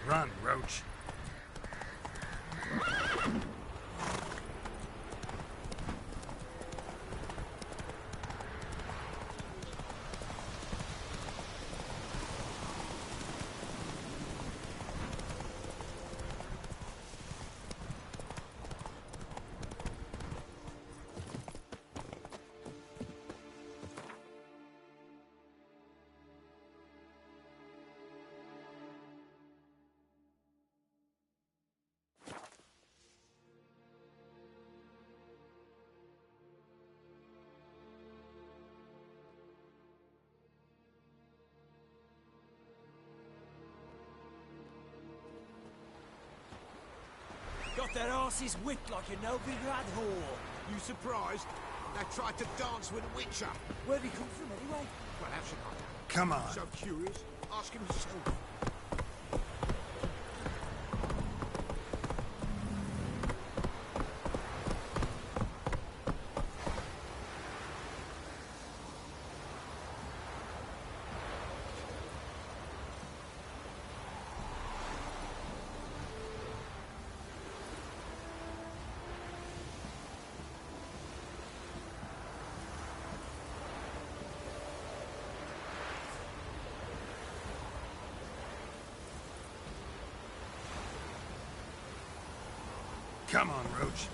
Run, Roach. Got their asses whipped like a Novigrad whore. You surprised? They tried to dance with a witcher. Where'd he come from anyway? Well, how should I? Come on. So curious. Ask him yourself. Come on, Roach.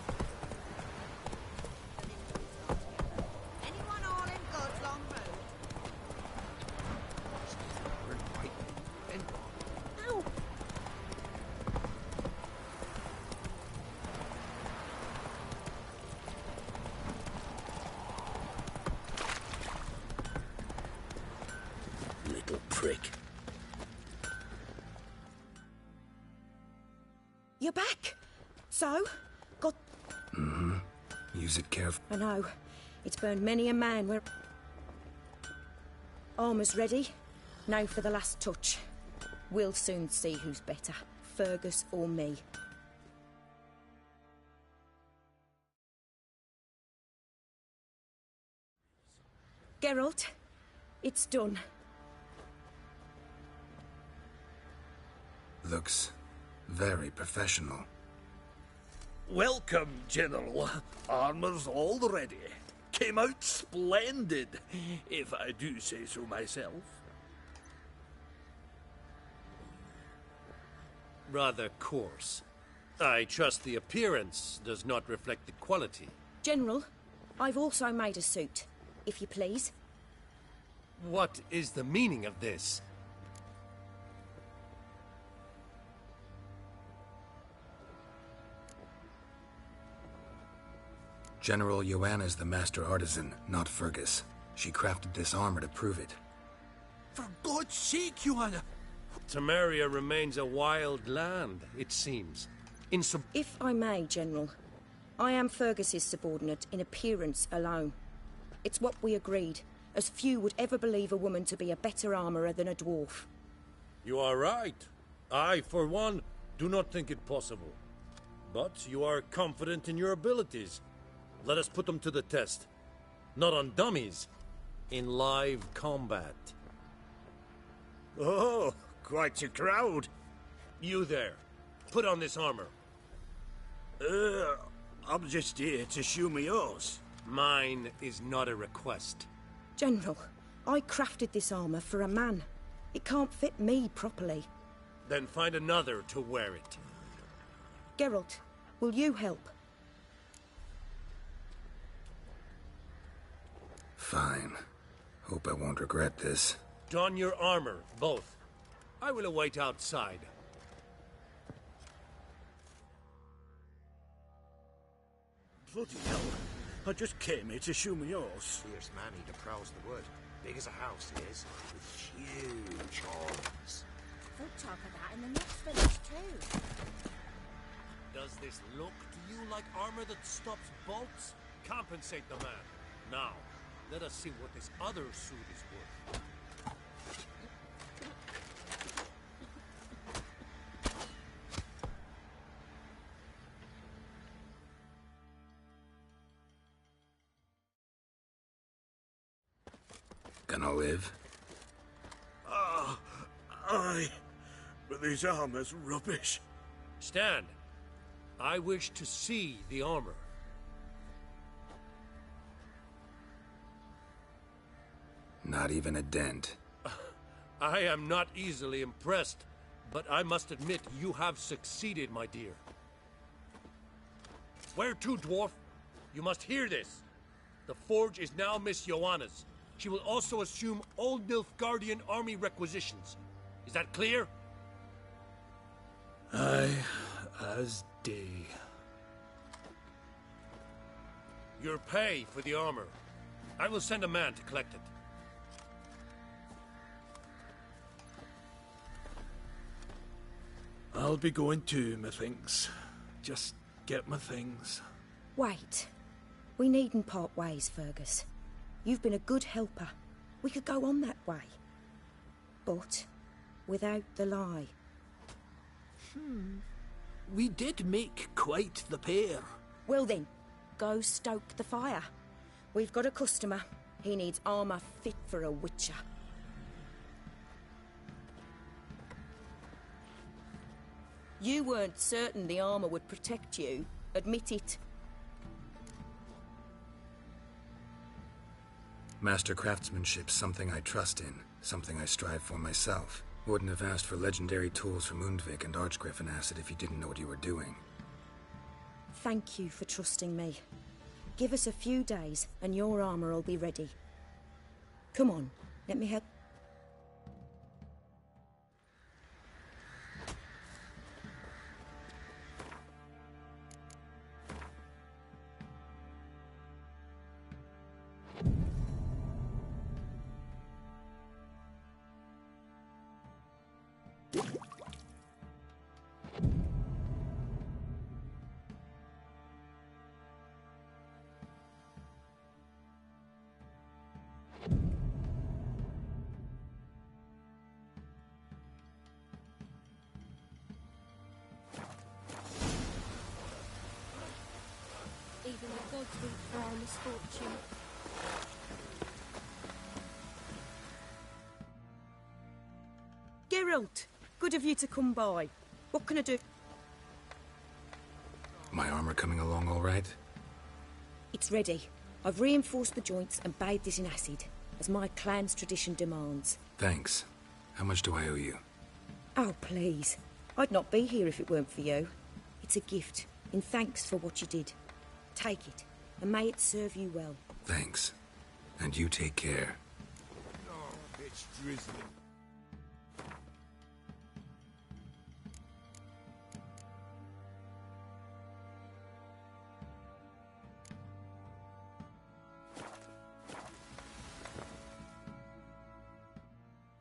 Anyone all in good long road? We're right. Then Ow! Little prick. You're back. So, got... Use it carefully. I know. It's burned many a man where... Armour's ready. Now for the last touch. We'll soon see who's better, Fergus or me. Geralt, it's done. Looks very professional. Welcome, General. Armor's all ready. Came out splendid, if I do say so myself. Rather coarse. I trust the appearance does not reflect the quality. General, I've also made a suit, if you please. What is the meaning of this? General Joanna's the master artisan, not Fergus. She crafted this armor to prove it. For God's sake, Joanna! Temeria remains a wild land, it seems. If I may, General, I am Fergus's subordinate in appearance alone. It's what we agreed, as few would ever believe a woman to be a better armourer than a dwarf. You are right. I, for one, do not think it possible. But you are confident in your abilities. Let us put them to the test. Not on dummies, in live combat. Oh, quite a crowd. You there, put on this armor. I'm just here to show me yours. Mine is not a request. General, I crafted this armour for a man. It can't fit me properly. Then find another to wear it. Geralt, will you help? Fine. Hope I won't regret this. Don your armor, both. I will await outside. Bloody hell. I just came here to show me yours. fierce man, he prowls the wood. Big as a house, he is, with huge horns. Folk talk of that in the next village too. Does this look to you like armor that stops bolts? Compensate the man. Now, let us see what this other suit is worth. Gonna live? But this armor's rubbish. Stand. I wish to see the armor. Not even a dent. I am not easily impressed, but I must admit you have succeeded, my dear. Where to, dwarf? You must hear this. The forge is now Miss Joanna's. She will also assume Old Nilfgaardian army requisitions. Is that clear? Aye, as day. Your pay for the armor. I will send a man to collect it. I'll be going too, methinks. Just get my things. Wait. We needn't part ways, Fergus. You've been a good helper. We could go on that way. But without the lie. We did make quite the pair. Well then, go stoke the fire. We've got a customer. He needs armour fit for a witcher. You weren't certain the armour would protect you. Admit it. Master craftsmanship's something I trust in, something I strive for myself. Wouldn't have asked for legendary tools from Undvik and Archgriffin Acid if you didn't know what you were doing. Thank you for trusting me. Give us a few days and your armour will be ready. Come on, let me help. Even the gods weep for our misfortune. Geralt, good of you to come by. What can I do? My armor coming along all right? It's ready. I've reinforced the joints and bathed it in acid, as my clan's tradition demands. Thanks. How much do I owe you? Oh, please. I'd not be here if it weren't for you. It's a gift, in thanks for what you did. Take it, and may it serve you well. Thanks. And you take care. Oh, it's drizzling.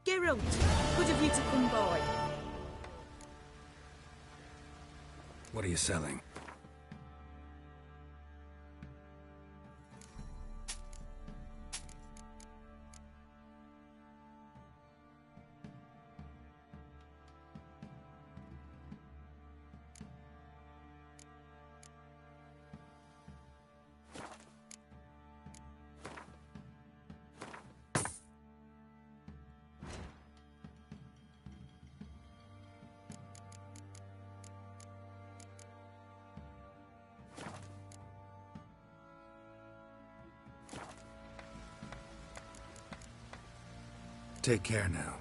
Geralt, good of you to come by. What are you selling? Take care now.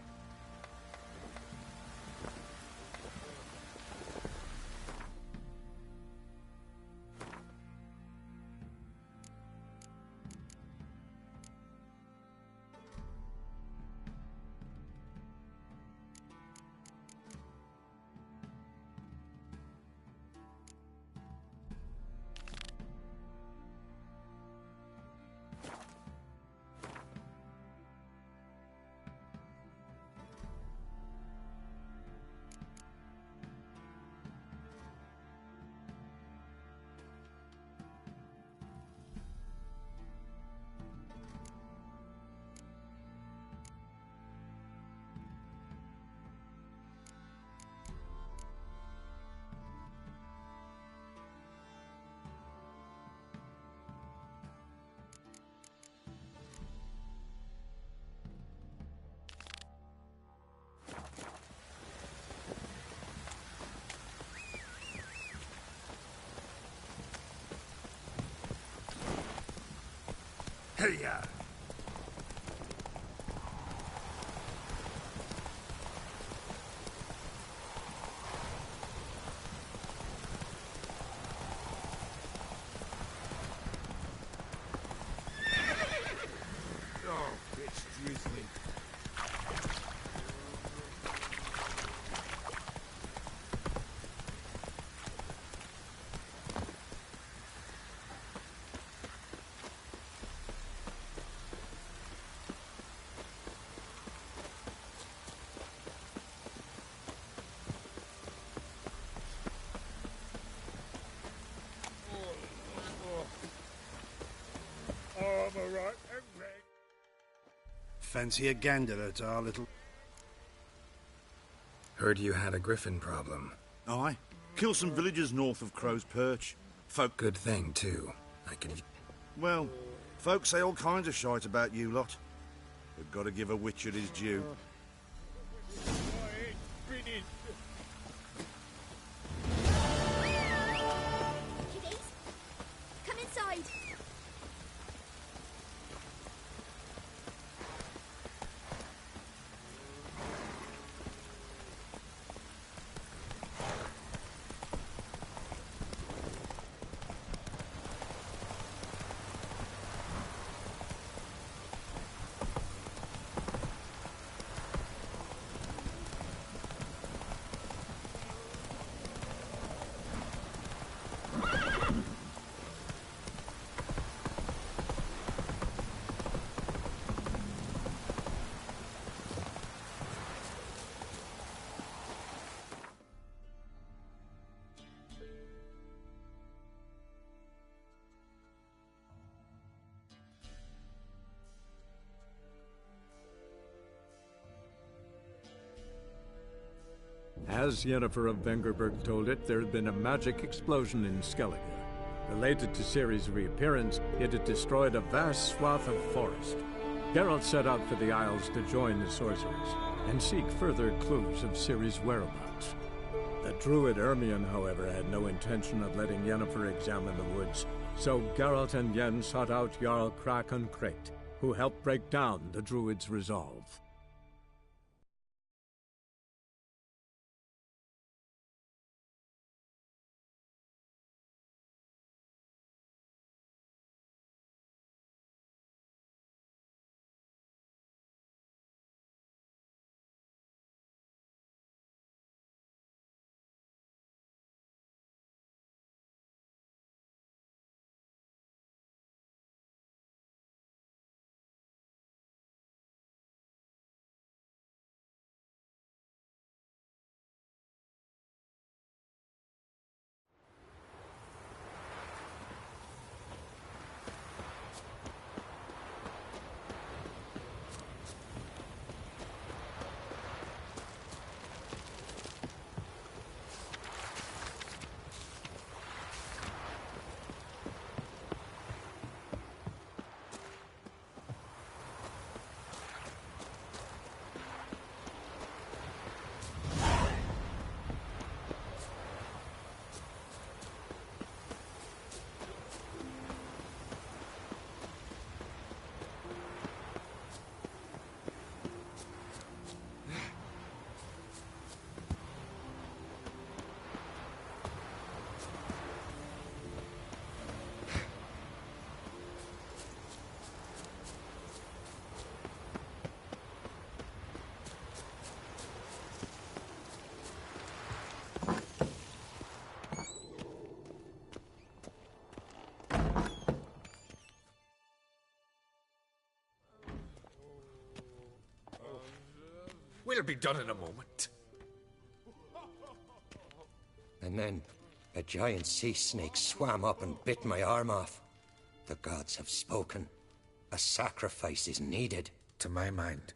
Hey-ya! Oh, excuse me. Fancy a gander at our little... Heard you had a griffin problem. Aye. Kill some villagers north of Crow's Perch. Good thing, too. I can... Well, folks say all kinds of shite about you lot. We've got to give a Witcher his due. Kiddies, come inside. As Yennefer of Vengerberg told it, there had been a magic explosion in Skellige. Related to Ciri's reappearance, it had destroyed a vast swath of forest. Geralt set out for the Isles to join the sorcerers and seek further clues of Ciri's whereabouts. The druid Ermion, however, had no intention of letting Yennefer examine the woods, so Geralt and Yen sought out Jarl Krakon Krayt, who helped break down the druid's resolve. We'll be done in a moment. And then a giant sea snake swam up and bit my arm off. The gods have spoken. A sacrifice is needed. To my mind,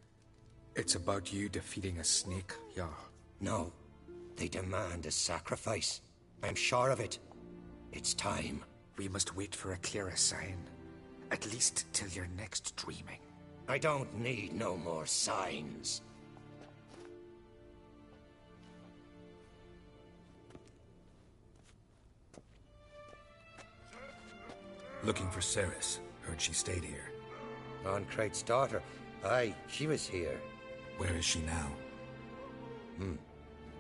it's about you defeating a snake, yeah. No, they demand a sacrifice. I'm sure of it. It's time. We must wait for a clearer sign. At least till your next dreaming. I don't need no more signs. Looking for Ceres. Heard she stayed here. Ron Crate's daughter. Aye, she was here. Where is she now?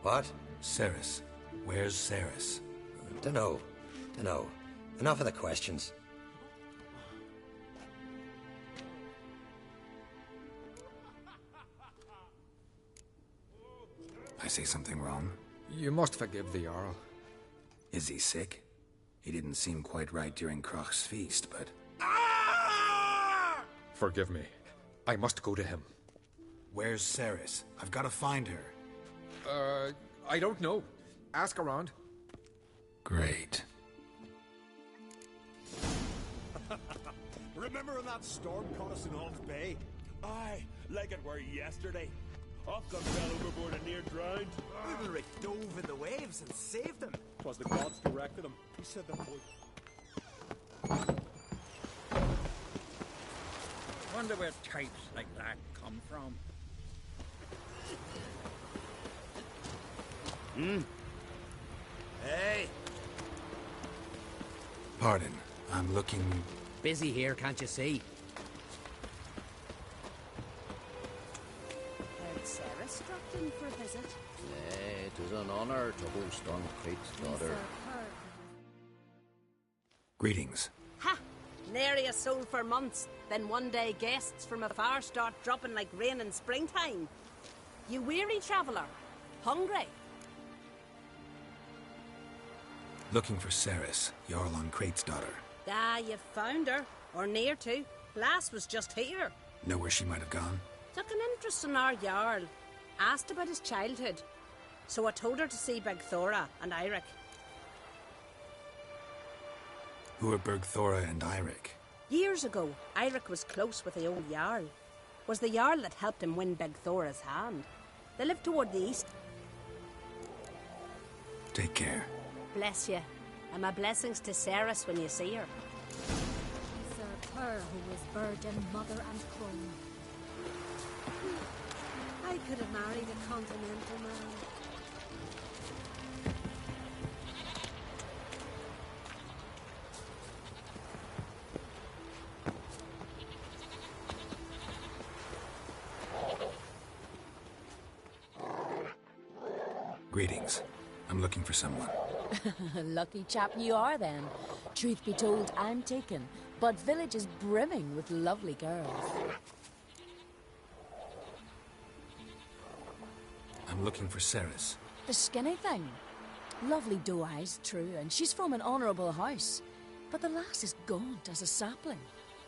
What? Ceres. Where's Ceres? Dunno. Enough of the questions. I say something wrong? You must forgive the Jarl. Is he sick? He didn't seem quite right during Kroch's feast, but... Forgive me. I must go to him. Where's Ceres? I've got to find her. I don't know. Ask around. Great. Remember when that storm caught us in Hawks Bay? Aye, like it were yesterday. Hawkins fell overboard and near drowned. Ulrich dove in the waves and saved him. 'Twas the gods directed him. He said that boy. Wonder where types like that come from. Hey! Pardon, I'm looking... Busy here, can't you see? Heard Ceres dropped in for a visit. It is an honor to host on Crate's daughter. Greetings. Ha! Nary a soul for months. Then one day guests from afar start dropping like rain in springtime. You weary traveller? Hungry? Looking for Ceres, Jarl on Crate's daughter. Ah, you've found her. Or near to. Lass was just here. Know where she might have gone? Took an interest in our Jarl. Asked about his childhood. So I told her to see Bergthora and Eirik. Who are Bergthora and Eirik? Years ago, Eirik was close with the old Jarl. Was the Jarl that helped him win Bergthora's hand. They lived toward the east. Take care. Bless you. And my blessings to Ceres when you see her. Served her who was virgin, mother and queen. I could have married a continental man. Greetings. I'm looking for someone. Lucky chap you are, then. Truth be told, I'm taken, but village is brimming with lovely girls. I'm looking for Ceres. The skinny thing. Lovely doe eyes, true, and she's from an honourable house. But the lass is gaunt as a sapling.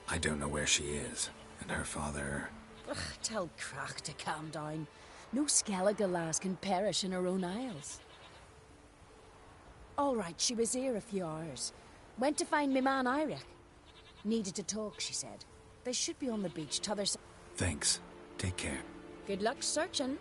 I don't know where she is, and her father... Ugh, tell Crach to calm down. No Skellige lass can perish in her own isles. All right, she was here a few hours. Went to find me man Eirik. Needed to talk, she said. They should be on the beach t'other side. Thanks. Take care. Good luck searching.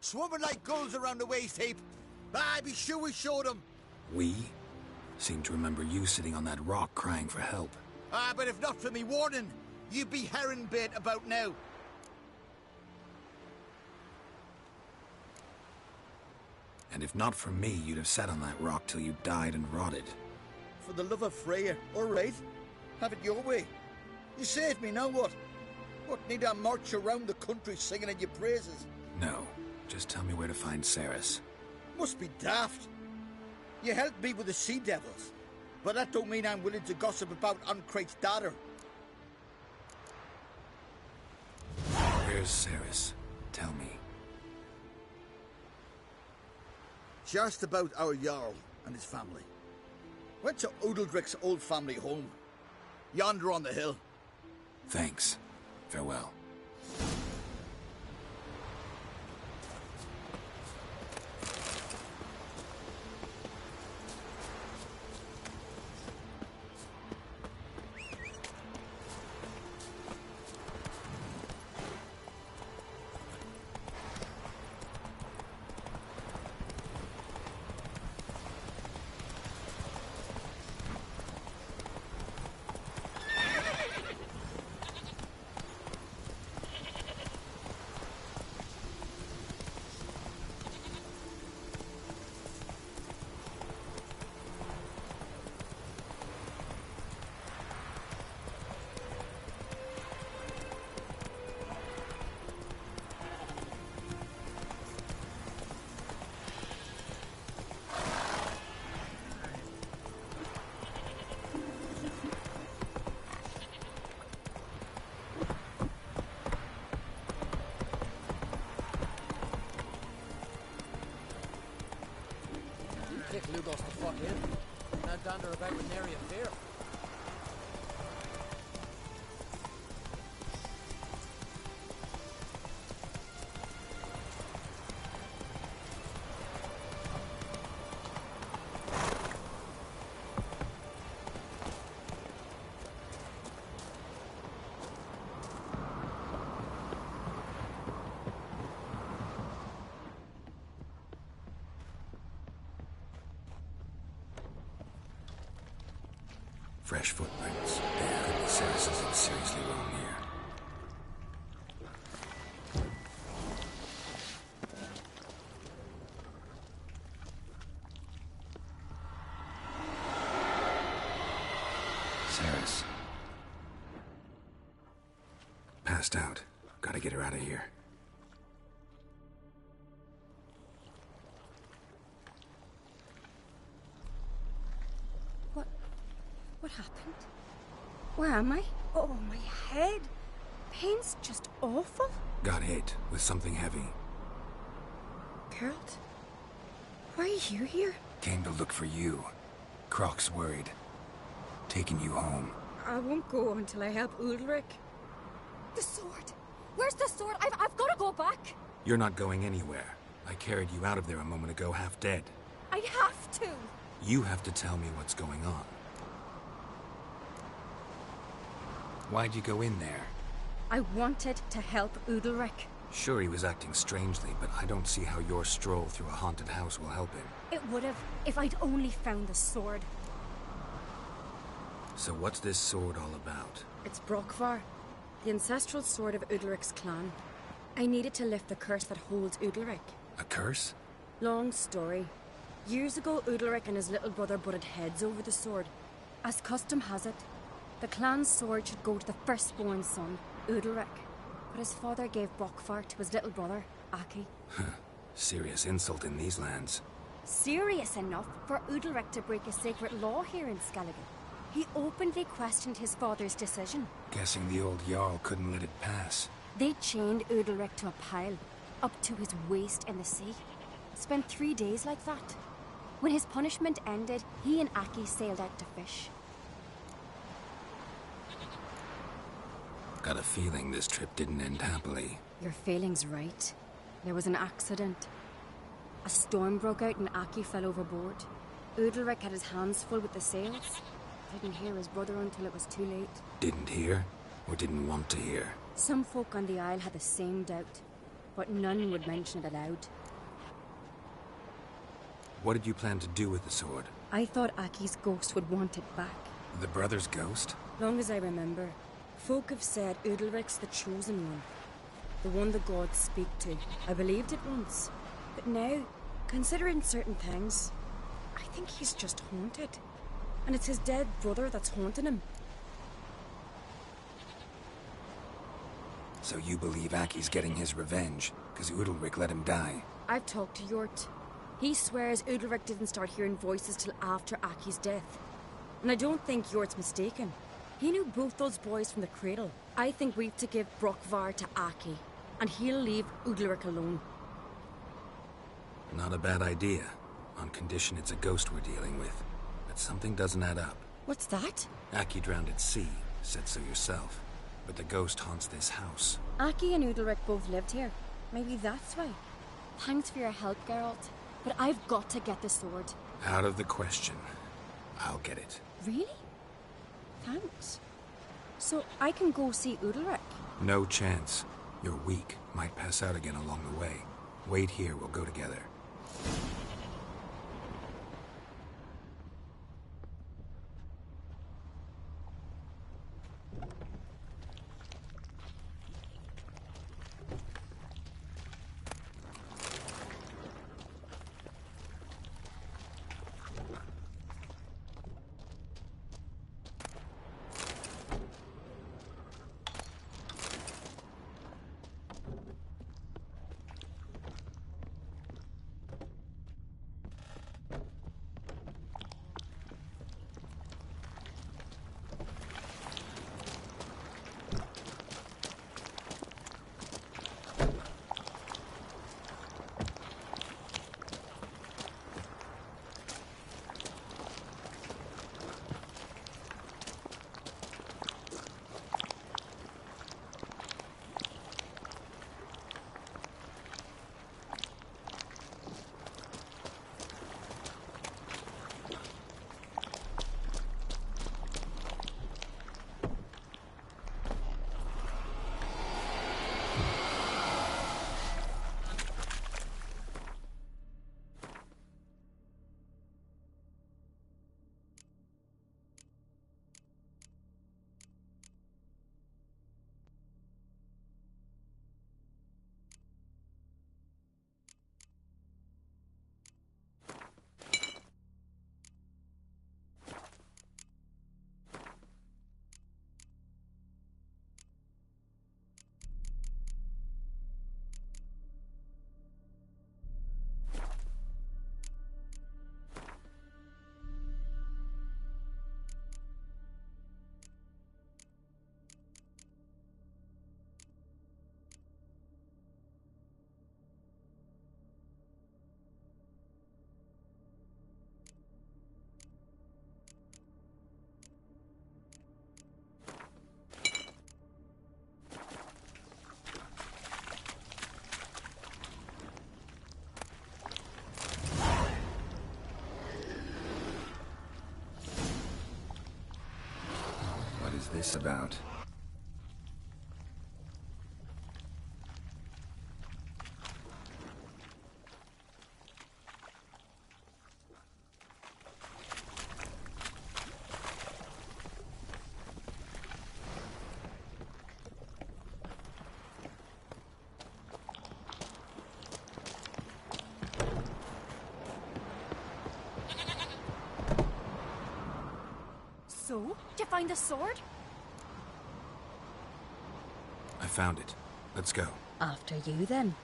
Swarming like gulls around the waist heap. Aye, be sure we showed them. We? Seem to remember you sitting on that rock crying for help. Ah, but if not for me warning, you'd be herring bait about now. And if not for me, you'd have sat on that rock till you died and rotted. For the love of Freya, all right. Have it your way. You saved me, now what? What, need I march around the country singing in your praises? No, just tell me where to find Ceres. Must be daft. You helped me with the Sea Devils, but that don't mean I'm willing to gossip about Uncrate's daughter. Where's Ceres? Tell me. She asked about our Jarl and his family. Went to Udaldric's old family home. Yonder on the hill. Thanks. Farewell. Kick Lugos the fuck in. Now dander about with nary a fear. Fresh footprints. There could be Ceres in seriously wrong here. Ceres. Passed out. Gotta get her out of here. What happened? Where am I? Oh, my head. Pain's just awful. Got hit with something heavy. Geralt? Why are you here? Came to look for you. Croc's worried. Taking you home. I won't go until I help Ulrich. The sword! Where's the sword? I've got to go back! You're not going anywhere. I carried you out of there a moment ago, half dead. I have to! You have to tell me what's going on. Why'd you go in there? I wanted to help Udalric. Sure, he was acting strangely, but I don't see how your stroll through a haunted house will help him. It would have, if I'd only found the sword. So what's this sword all about? It's Brokvar, the ancestral sword of Udalric's clan. I needed to lift the curse that holds Udalric. A curse? Long story. Years ago, Udalric and his little brother butted heads over the sword. As custom has it, the clan's sword should go to the firstborn son, Udalric. But his father gave Brokvar to his little brother, Aki. Serious insult in these lands. Serious enough for Udalric to break a sacred law here in Skellige. He openly questioned his father's decision. Guessing the old Jarl couldn't let it pass. They chained Udalric to a pile, up to his waist in the sea. Spent 3 days like that. When his punishment ended, he and Aki sailed out to fish. Got a feeling this trip didn't end happily. Your feeling's right. There was an accident. A storm broke out and Aki fell overboard. Udalric had his hands full with the sails. Didn't hear his brother until it was too late. Didn't hear? Or didn't want to hear? Some folk on the Isle had the same doubt, but none would mention it aloud. What did you plan to do with the sword? I thought Aki's ghost would want it back. The brother's ghost? Long as I remember, folk have said Udalric's the chosen one. The one the gods speak to. I believed it once. But now, considering certain things, I think he's just haunted. And it's his dead brother that's haunting him. So you believe Aki's getting his revenge, because Udalric let him die? I've talked to Yort. He swears Udalric didn't start hearing voices till after Aki's death. And I don't think Yort's mistaken. He knew both those boys from the cradle. I think we've to give Brockvar to Aki, and he'll leave Udalric alone. Not a bad idea, on condition it's a ghost we're dealing with. But something doesn't add up. What's that? Aki drowned at sea, said so yourself. But the ghost haunts this house. Aki and Udalric both lived here. Maybe that's why. Thanks for your help, Geralt. But I've got to get the sword. Out of the question. I'll get it. Really? Thanks. So I can go see Udalric? No chance. You're weak. Might pass out again along the way. Wait here, we'll go together. What is this about? So, did you find the sword? I found it. Let's go. After you, then.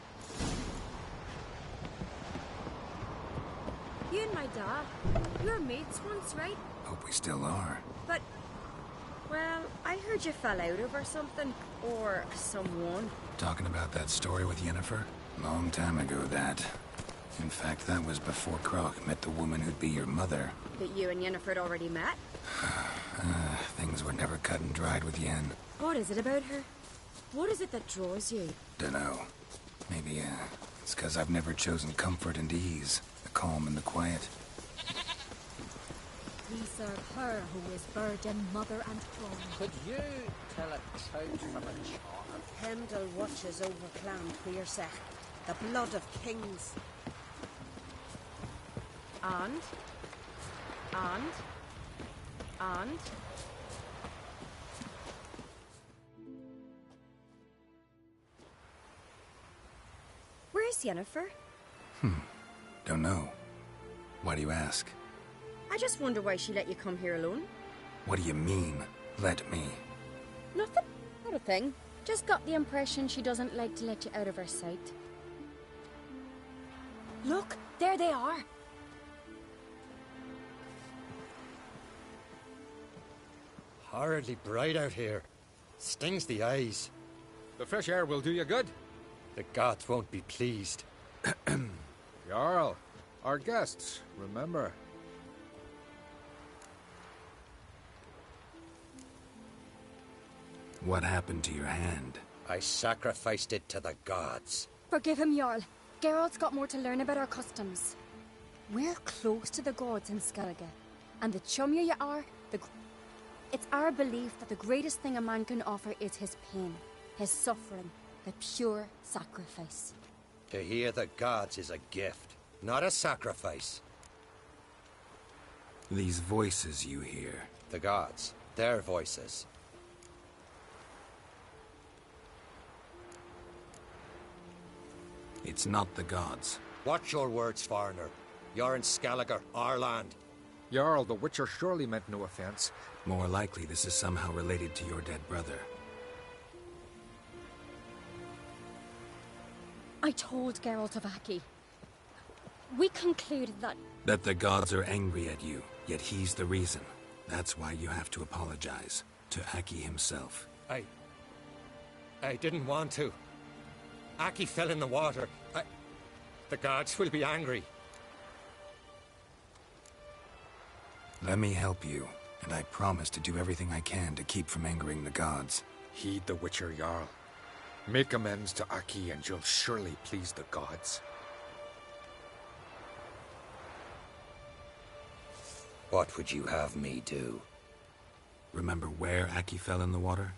You and my dad, you were mates once, right? Hope we still are. But, well, I heard you fell out over something. Or someone. Talking about that story with Yennefer? Long time ago, that. In fact, that was before Croc met the woman who'd be your mother. That you and Yennefer had already met? Things were never cut and dried with Yen. What is it about her? What is it that draws you? Dunno. Maybe, it's because I've never chosen comfort and ease. The calm and the quiet. We serve her who is burden, mother, and throne. Could you tell a trout from a charm? Hemdall watches over Clan Queersech, the blood of kings. And? Yennefer? Don't know. Why do you ask? I just wonder why she let you come here alone. What do you mean, let me? Nothing. Not a thing. Just got the impression she doesn't like to let you out of her sight. Look, there they are. Horridly bright out here. Stings the eyes. The fresh air will do you good. The gods won't be pleased. Jarl, our guests, remember. What happened to your hand? I sacrificed it to the gods. Forgive him, Jarl. Geralt's got more to learn about our customs. We're close to the gods in Skellige, and the chummier you are, it's our belief that the greatest thing a man can offer is his pain, his suffering, the pure sacrifice. To hear the gods is a gift, not a sacrifice. These voices you hear. The gods, their voices. It's not the gods. Watch your words, foreigner. You're in Skellige, our land. Jarl, the Witcher surely meant no offense. More likely this is somehow related to your dead brother. I told Geralt of Aki. We concluded that... That the gods are angry at you, yet he's the reason. That's why you have to apologize. To Aki himself. I didn't want to. Aki fell in the water. The gods will be angry. Let me help you, and I promise to do everything I can to keep from angering the gods. Heed the Witcher, Jarl. Make amends to Aki and you'll surely please the gods. What would you have me do? Remember where Aki fell in the water?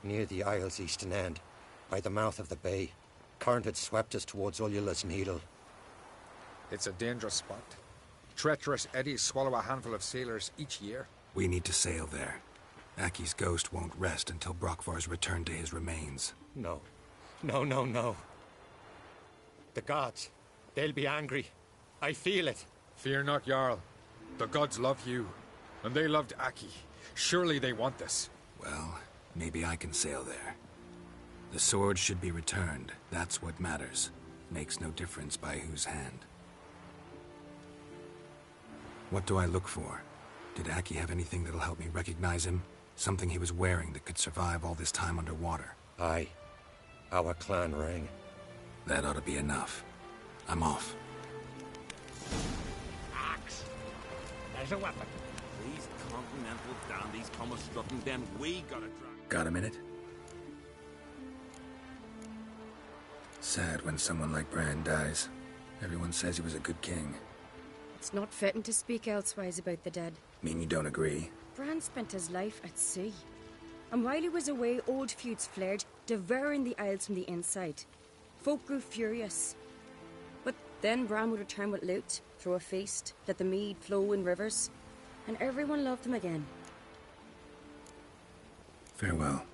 Near the Isle's eastern end, by the mouth of the bay. Current had swept us towards Ullula's Needle. It's a dangerous spot. Treacherous eddies swallow a handful of sailors each year. We need to sail there. Aki's ghost won't rest until Brokvar's returned to his remains. No. No, no, no. The gods, they'll be angry. I feel it. Fear not, Jarl. The gods love you, and they loved Aki. Surely they want this. Well, maybe I can sail there. The sword should be returned. That's what matters. Makes no difference by whose hand. What do I look for? Did Aki have anything that'll help me recognize him? Something he was wearing that could survive all this time underwater? Aye. Our clan ring. That ought to be enough. I'm off. Axe! There's a weapon. These continental dandies come a strutting, then we gotta drag. Got a minute? Sad when someone like Bran dies. Everyone says he was a good king. It's not fitting to speak elsewise about the dead. Mean you don't agree? Bran spent his life at sea. And while he was away, old feuds flared, devouring the Isles from the inside. Folk grew furious. But then Bran would return with loot, throw a feast, let the mead flow in rivers, and everyone loved him again. Farewell.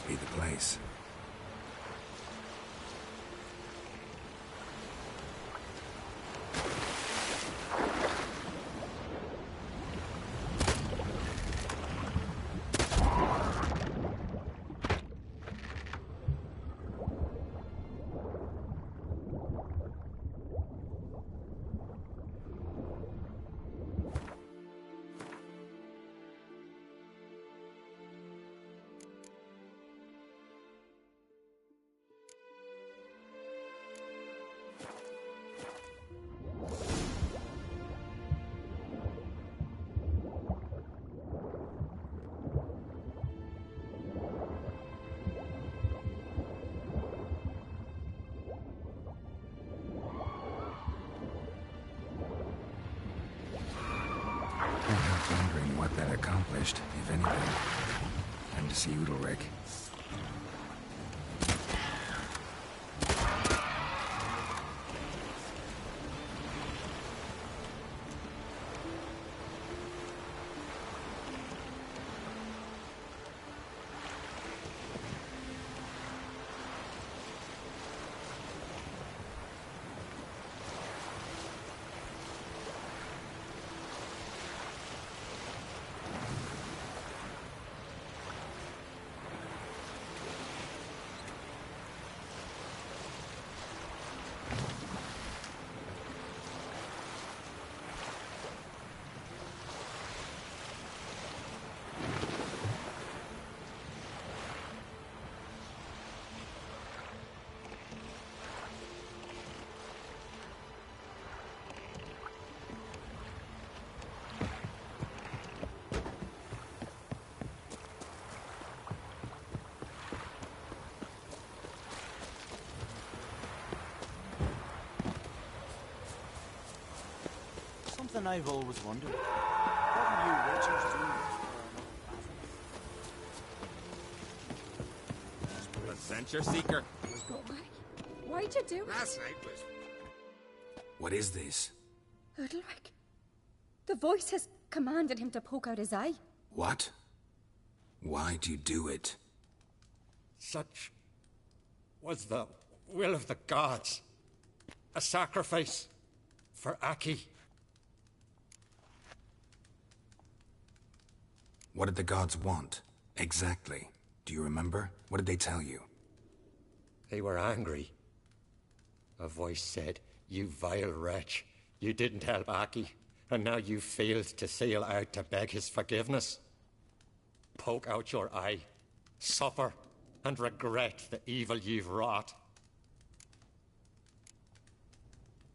must be the place. Wondering what that accomplished, if anything. Time to see Udalric. Something I've always wondered. What are you witches doing? Adventure seeker. Why'd you do it? Last night was... What is this? Udalric. The voice has commanded him to poke out his eye. What? Why'd you do it? Such was the will of the gods. A sacrifice for Aki. What did the gods want? Exactly. Do you remember? What did they tell you? They were angry. A voice said, "You vile wretch, you didn't help Aki, and now you failed to sail out to beg his forgiveness. Poke out your eye, suffer, and regret the evil you've wrought."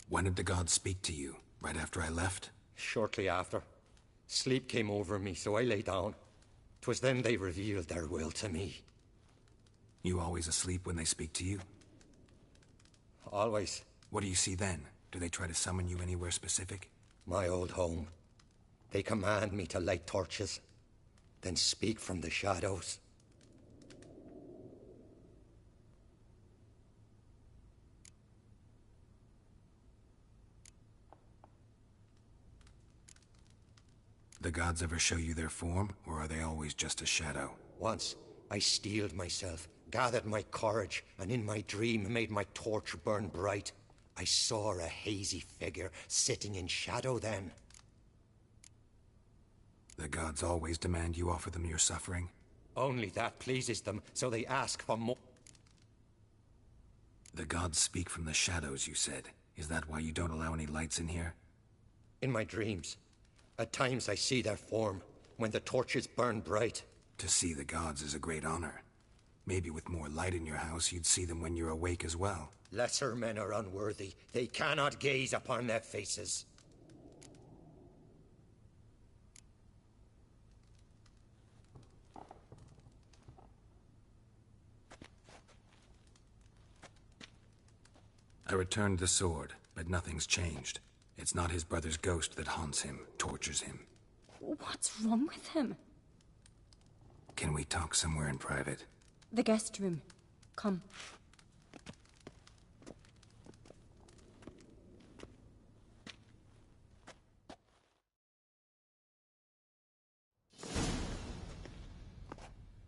When did the gods speak to you? Right after I left? Shortly after. Sleep came over me, so I lay down. 'Twas then they revealed their will to me. You always asleep when they speak to you? Always. What do you see then? Do they try to summon you anywhere specific? My old home. They command me to light torches, then speak from the shadows. The gods ever show you their form, or are they always just a shadow? Once, I steeled myself, gathered my courage, and in my dream made my torch burn bright. I saw a hazy figure sitting in shadow then. The gods always demand you offer them your suffering? Only that pleases them, so they ask for more. The gods speak from the shadows, you said. Is that why you don't allow any lights in here? In my dreams. At times I see their form, when the torches burn bright. To see the gods is a great honor. Maybe with more light in your house, you'd see them when you're awake as well. Lesser men are unworthy. They cannot gaze upon their faces. I returned the sword, but nothing's changed. It's not his brother's ghost that haunts him, tortures him. What's wrong with him? Can we talk somewhere in private? The guest room. Come.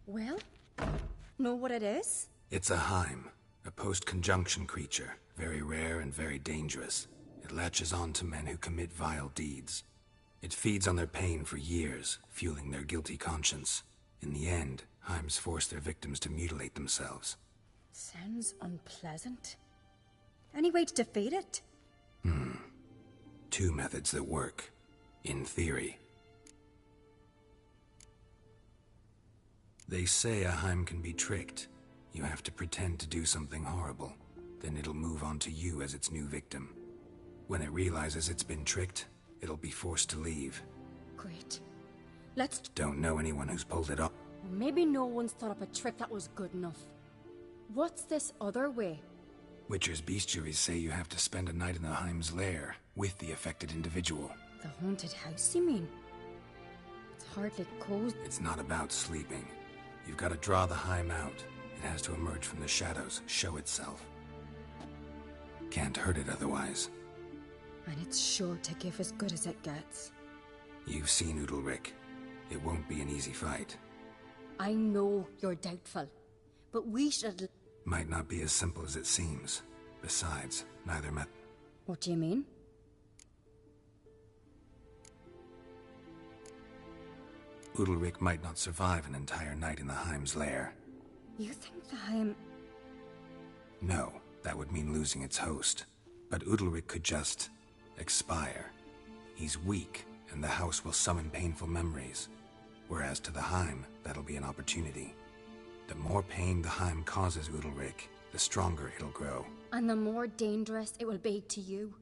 Well, know what it is? It's a Heim, a post-conjunction creature, very rare and very dangerous. It latches on to men who commit vile deeds. It feeds on their pain for years, fueling their guilty conscience. In the end, Heims force their victims to mutilate themselves. Sounds unpleasant. Any way to defeat it? Two methods that work. In theory. They say a Heim can be tricked. You have to pretend to do something horrible. Then it'll move on to you as its new victim. When it realizes it's been tricked, it'll be forced to leave. Great. Let's... Don't know anyone who's pulled it off. Maybe no one's thought up a trick that was good enough. What's this other way? Witcher's bestiaries say you have to spend a night in the Heim's lair with the affected individual. The haunted house, you mean? It's hardly cozy. It's not about sleeping. You've got to draw the Heim out. It has to emerge from the shadows, show itself. Can't hurt it otherwise. And it's sure to give as good as it gets. You've seen Udalric. It won't be an easy fight. I know you're doubtful, but we should... Might not be as simple as it seems. Besides, neither met... What do you mean? Udalric might not survive an entire night in the Heim's lair. You think the Heim... No, that would mean losing its host. But Udalric could just... expire. He's weak, and the house will summon painful memories. Whereas to the Heim, that'll be an opportunity. The more pain the Heim causes Udalric, the stronger it'll grow. And the more dangerous it will be to you.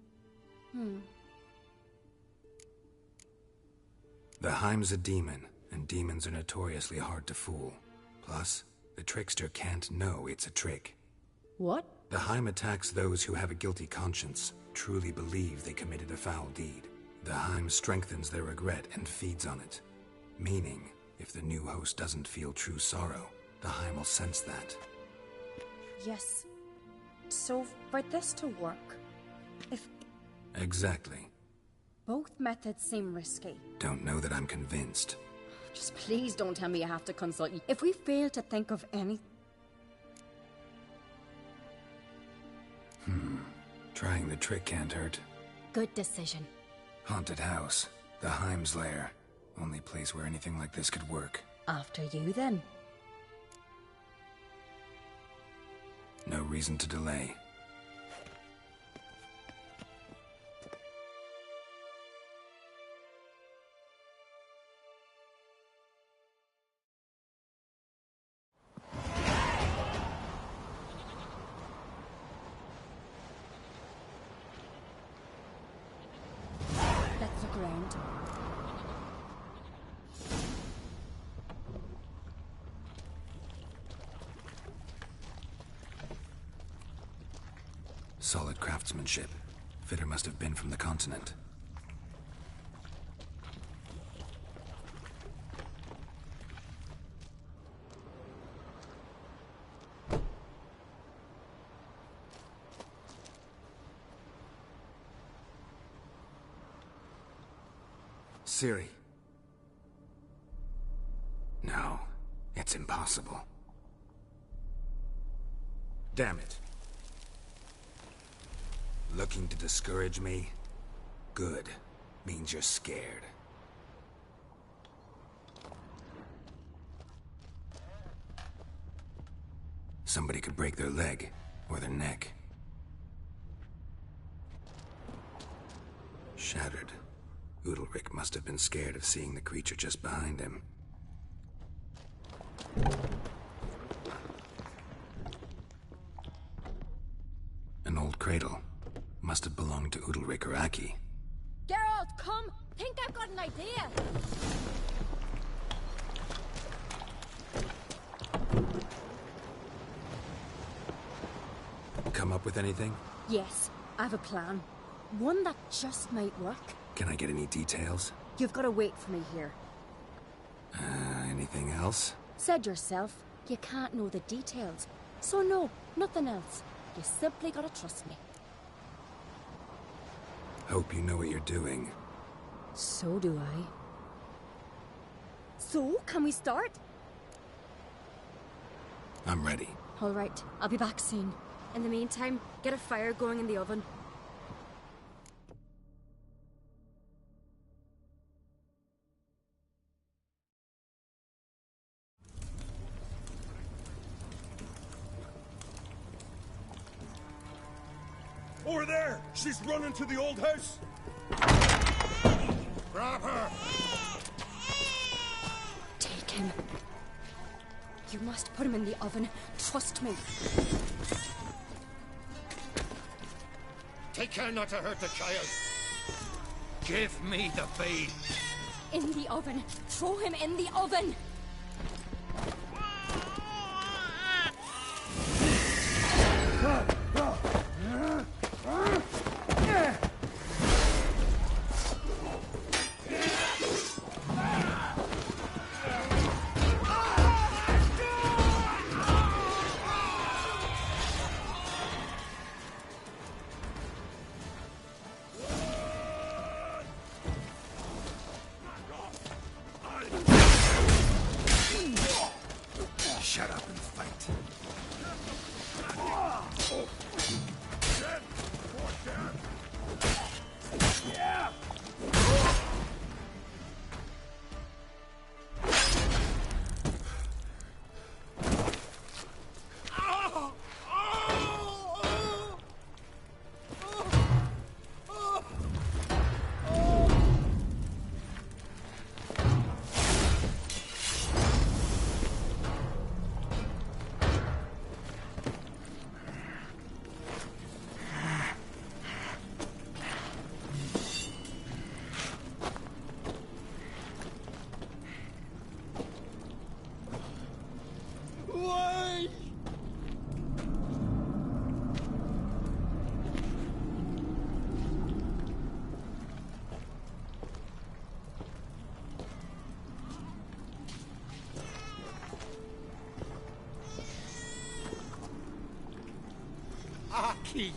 The Heim's a demon, and demons are notoriously hard to fool. Plus, the trickster can't know it's a trick. What? The Heim attacks those who have a guilty conscience, truly believe they committed a foul deed. The Heim strengthens their regret and feeds on it. Meaning, if the new host doesn't feel true sorrow, the Heim will sense that. Yes. So, for this to work, if... Exactly. Both methods seem risky. Don't know that I'm convinced. Just please don't tell me you have to consult you. If we fail to think of any... Trying the trick can't hurt. Good decision. Haunted house. The Heim's lair. Only place where anything like this could work. After you, then. No reason to delay. Let's look around. Solid craftsmanship. Fitter must have been from the continent. Ciri. No, it's impossible. Damn it. Looking to discourage me? Good. Means you're scared. Somebody could break their leg, or their neck. Shattered. Udalric must have been scared of seeing the creature just behind him. An old cradle. Must have belonged to Udalric or Aki. Geralt, come! Think I've got an idea! Come up with anything? Yes, I have a plan. One that just might work. Can I get any details? You've got to wait for me here. Anything else? Said yourself, you can't know the details. So no, nothing else. You simply gotta trust me. Hope you know what you're doing. So do I. So, can we start? I'm ready. All right, I'll be back soon. In the meantime, get a fire going in the oven. Over there! She's running to the old house! Grab her! Take him. You must put him in the oven. Trust me. Take care not to hurt the child. Give me the babe. In the oven. Throw him in the oven. Shut up and fight. Aki!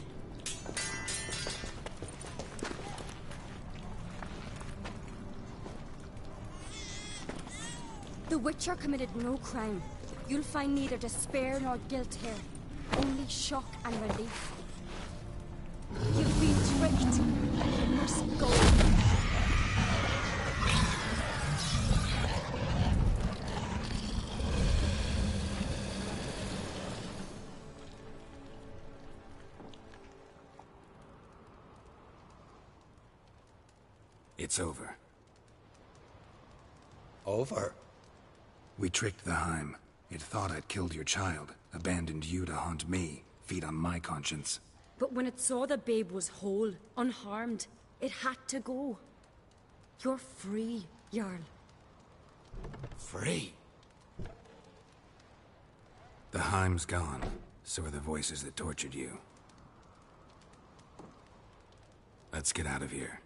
The Witcher committed no crime. You'll find neither despair nor guilt here. Only shock and relief. You've been tricked. You must go. It's over. Over? We tricked the Heim. It thought I'd killed your child, abandoned you to haunt me, feed on my conscience. But when it saw the babe was whole, unharmed, it had to go. You're free, Jarl. Free? The Heim's gone. So are the voices that tortured you. Let's get out of here.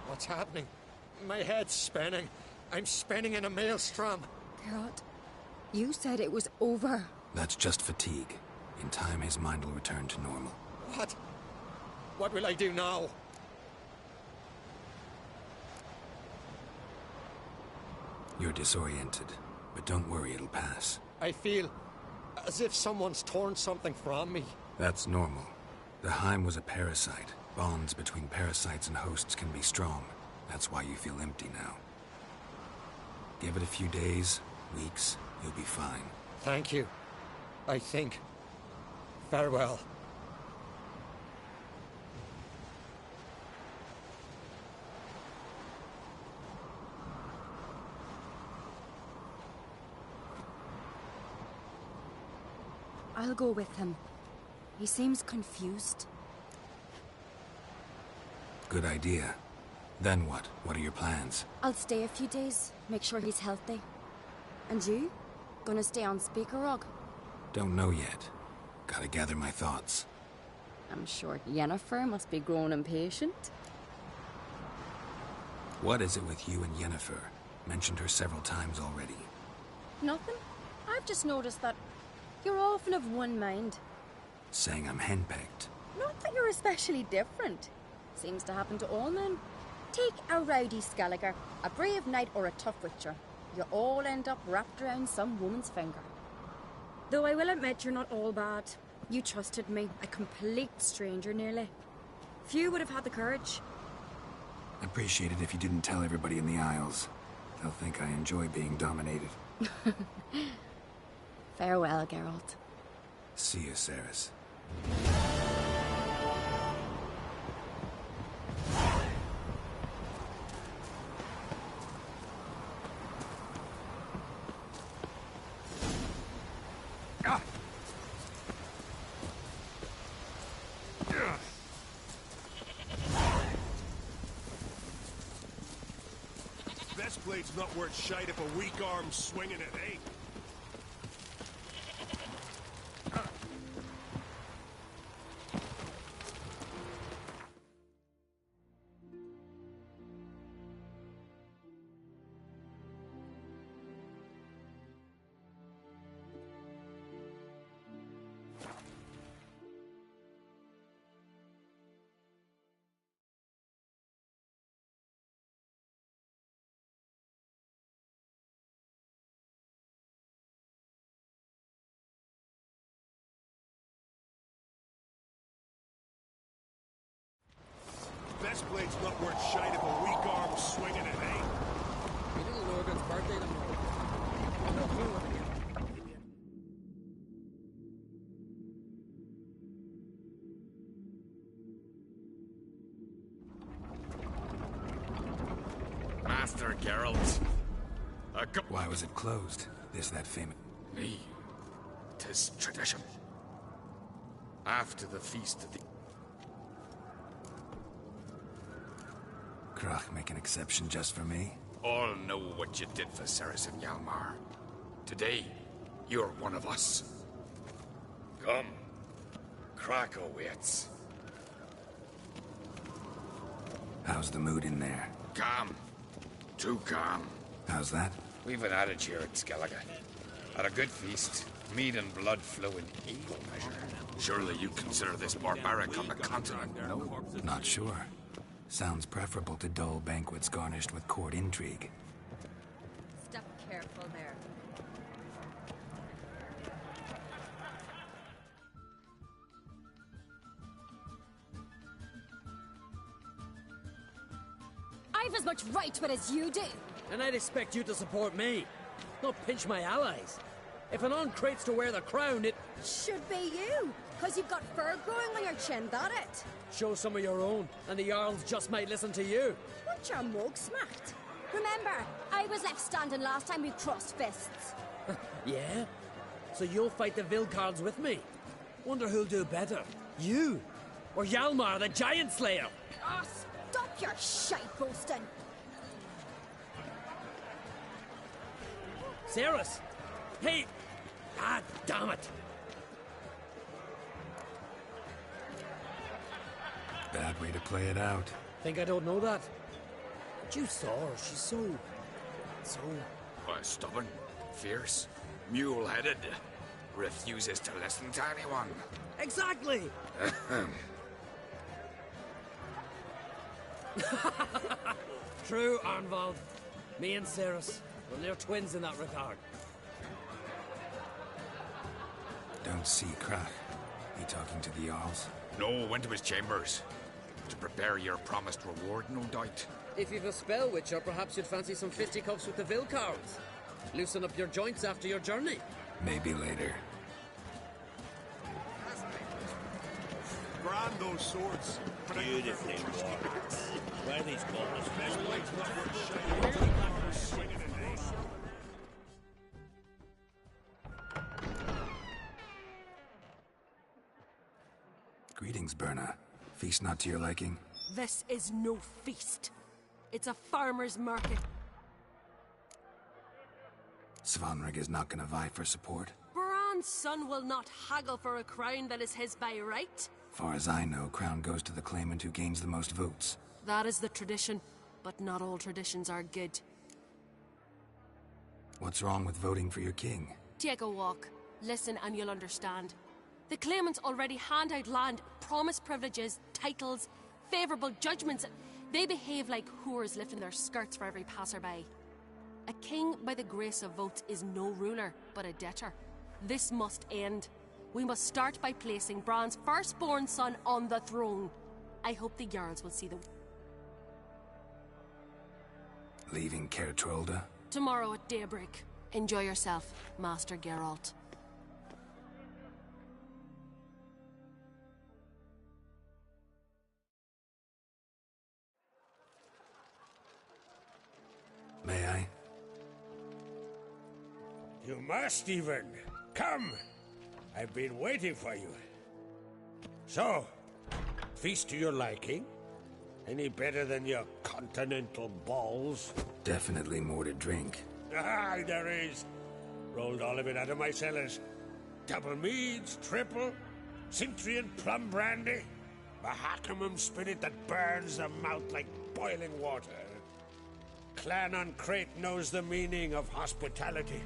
What's happening? My head's spinning. I'm spinning in a maelstrom. Geralt, you said it was over. That's just fatigue. In time, his mind will return to normal. What? What will I do now? You're disoriented, but don't worry, it'll pass. I feel as if someone's torn something from me. That's normal. The Heim was a parasite. Bonds between parasites and hosts can be strong. That's why you feel empty now. Give it a few days, weeks, you'll be fine. Thank you. I think. Farewell. I'll go with him. He seems confused. Good idea. Then what? What are your plans? I'll stay a few days, make sure he's healthy. And you? Gonna stay on Speaker Rog? Don't know yet. Gotta gather my thoughts. I'm sure Yennefer must be growing impatient. What is it with you and Yennefer? Mentioned her several times already. Nothing. I've just noticed that you're often of one mind. Saying I'm henpecked. Not that you're especially different. Seems to happen to all men. Take a rowdy Skelliger, a brave knight or a tough witcher. You all end up wrapped around some woman's finger. Though I will admit you're not all bad. You trusted me, a complete stranger nearly. Few would have had the courage. I'd appreciate it if you didn't tell everybody in the Isles. They'll think I enjoy being dominated. Farewell, Geralt. See you, Ceres. Best blade's not worth shite if a weak arm's swinging it, eh? Best blade's not worth shite if a weak arm's swinging it, eh? We didn't know Logan's birthday tomorrow. No clue what to Master Geralt. Why was it closed? Is that famous? Me. 'Tis tradition. After the feast of the... Krach make an exception just for me? All know what you did for Ceres and Hjalmar. Today, you're one of us. Come. Krach awaits. How's the mood in there? Calm. Too calm. How's that? We've an adage here at Skellige. At a good feast, meat and blood flow in equal measure. Surely you consider this barbaric on the continent, no? Not sure. Sounds preferable to dull banquets garnished with court intrigue. Step careful there. I've as much right to it as you do. And I'd expect you to support me, not pinch my allies. If an on-crate's to wear the crown, it... Should be you, because you've got fur growing on your chin, that it? Show some of your own, and the Jarls just might listen to you. Want your mug smacked? Remember, I was left standing last time we crossed fists. Yeah? So you'll fight the Vilcards with me? Wonder who'll do better, you or Hjalmar the Giant Slayer? Oh, stop your shite boasting. Ceres! Hey! Ah, damn it! Bad way to play it out. Think I don't know that? But you saw her, she's so... Stubborn, fierce, mule-headed. Refuses to listen to anyone. Exactly! True, Arnvald. Me and Ceres, well, they're twins in that regard. Don't see Krach. He talking to the Jarls? No, went to his chambers. To prepare your promised reward, no doubt. If you've a spell witcher, perhaps you'd fancy some fisticuffs with the Vilcards. Loosen up your joints after your journey. Maybe later. Brand those swords. Beautifully wrought. Where are these corners? Best blade's not worth shite if a weak arm's swinging it, eh? Greetings, Berna. Feast not to your liking? This is no feast. It's a farmer's market. Svanrig is not gonna vie for support? Bran's son will not haggle for a crown that is his by right. Far as I know, crown goes to the claimant who gains the most votes. That is the tradition, but not all traditions are good. What's wrong with voting for your king? Take a walk. Listen and you'll understand. The claimants already hand out land, promise privileges, titles, favourable judgments. They behave like whores lifting their skirts for every passerby. A king by the grace of votes is no ruler, but a debtor. This must end. We must start by placing Bran's firstborn son on the throne. I hope the Jarls will see the... Leaving Caer Trolda? Tomorrow at daybreak. Enjoy yourself, Master Geralt. May I? You must, even. Come! I've been waiting for you. So, feast to your liking? Any better than your continental balls? Definitely more to drink. Ah, there is. Rolled all of it out of my cellars. Double meads, triple, Cintrian plum brandy, Mahakimum spirit that burns the mouth like boiling water. Clan on Crate knows the meaning of hospitality.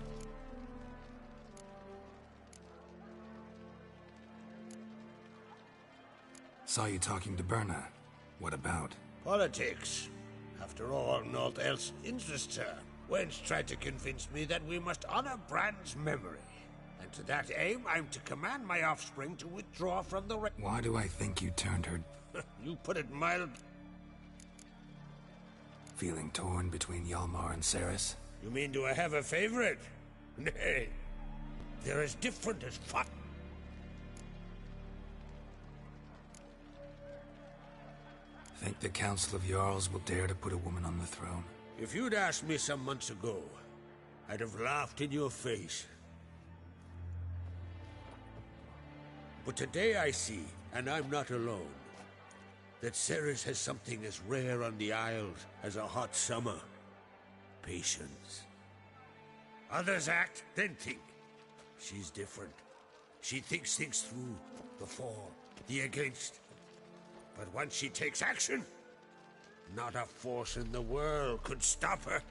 Saw you talking to Berna. What about? Politics. After all, naught else interests her. Wench tried to convince me that we must honor Bran's memory. And to that aim, I'm to command my offspring to withdraw from the Why do I think you turned her... You put it mild. Feeling torn between Hjalmar and Cerys? You mean, do I have a favorite? Nay. They're as different as fuck. Think the Council of Jarls will dare to put a woman on the throne? If you'd asked me some months ago, I'd have laughed in your face. But today I see, and I'm not alone, that Cerys has something as rare on the Isles as a hot summer. Patience. Others act, then think. She's different. She thinks things through, the for, the against. But once she takes action, not a force in the world could stop her.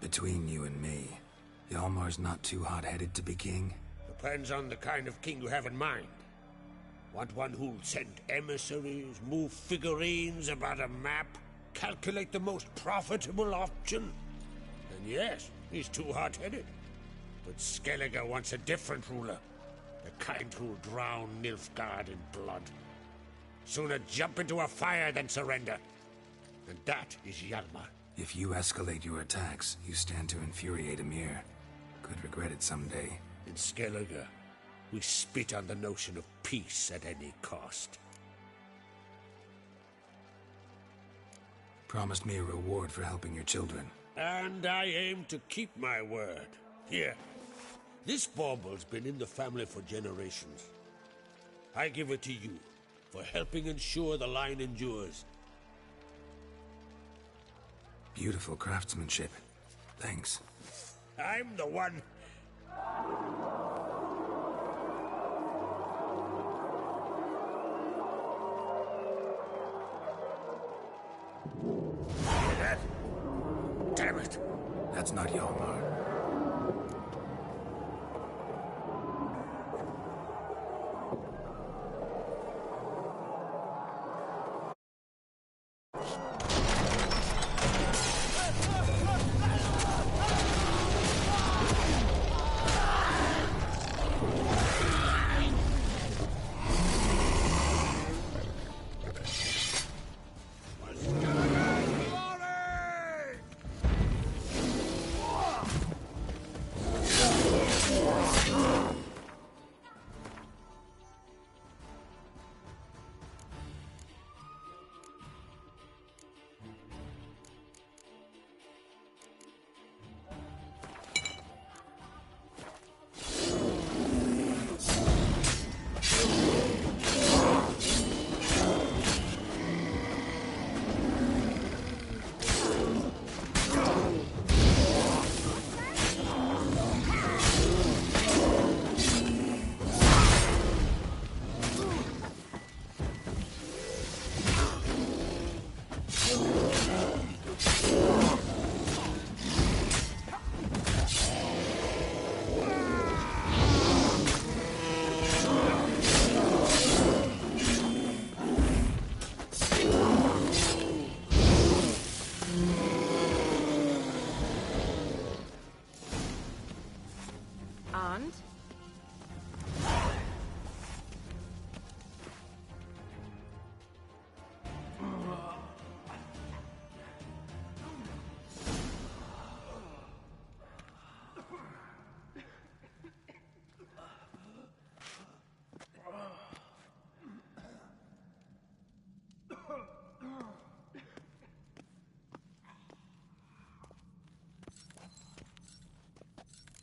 Between you and me, Hjalmar's not too hot-headed to be king? Depends on the kind of king you have in mind. Want one who'll send emissaries, move figurines about a map, calculate the most profitable option? Then yes, he's too hot-headed. But Skellige wants a different ruler. The kind who'll drown Nilfgaard in blood. Sooner jump into a fire than surrender. And that is Hjalmar. If you escalate your attacks, you stand to infuriate Emir. Could regret it someday. In Skellige, we spit on the notion of peace at any cost. Promised me a reward for helping your children. And I aim to keep my word. Here, this bauble's been in the family for generations. I give it to you for helping ensure the line endures. Beautiful craftsmanship. Thanks. I'm the one. Hear that? Damn it. That's not Hjalmar.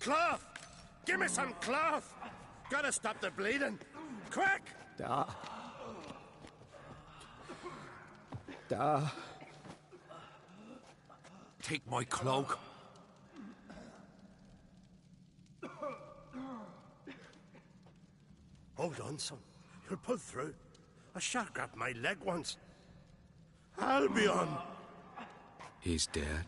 Cloth! Give me some cloth! Gotta stop the bleeding! Quick! Da. Take my cloak. Hold on, son. You'll pull through. A shark grabbed my leg once. Albion! He's dead.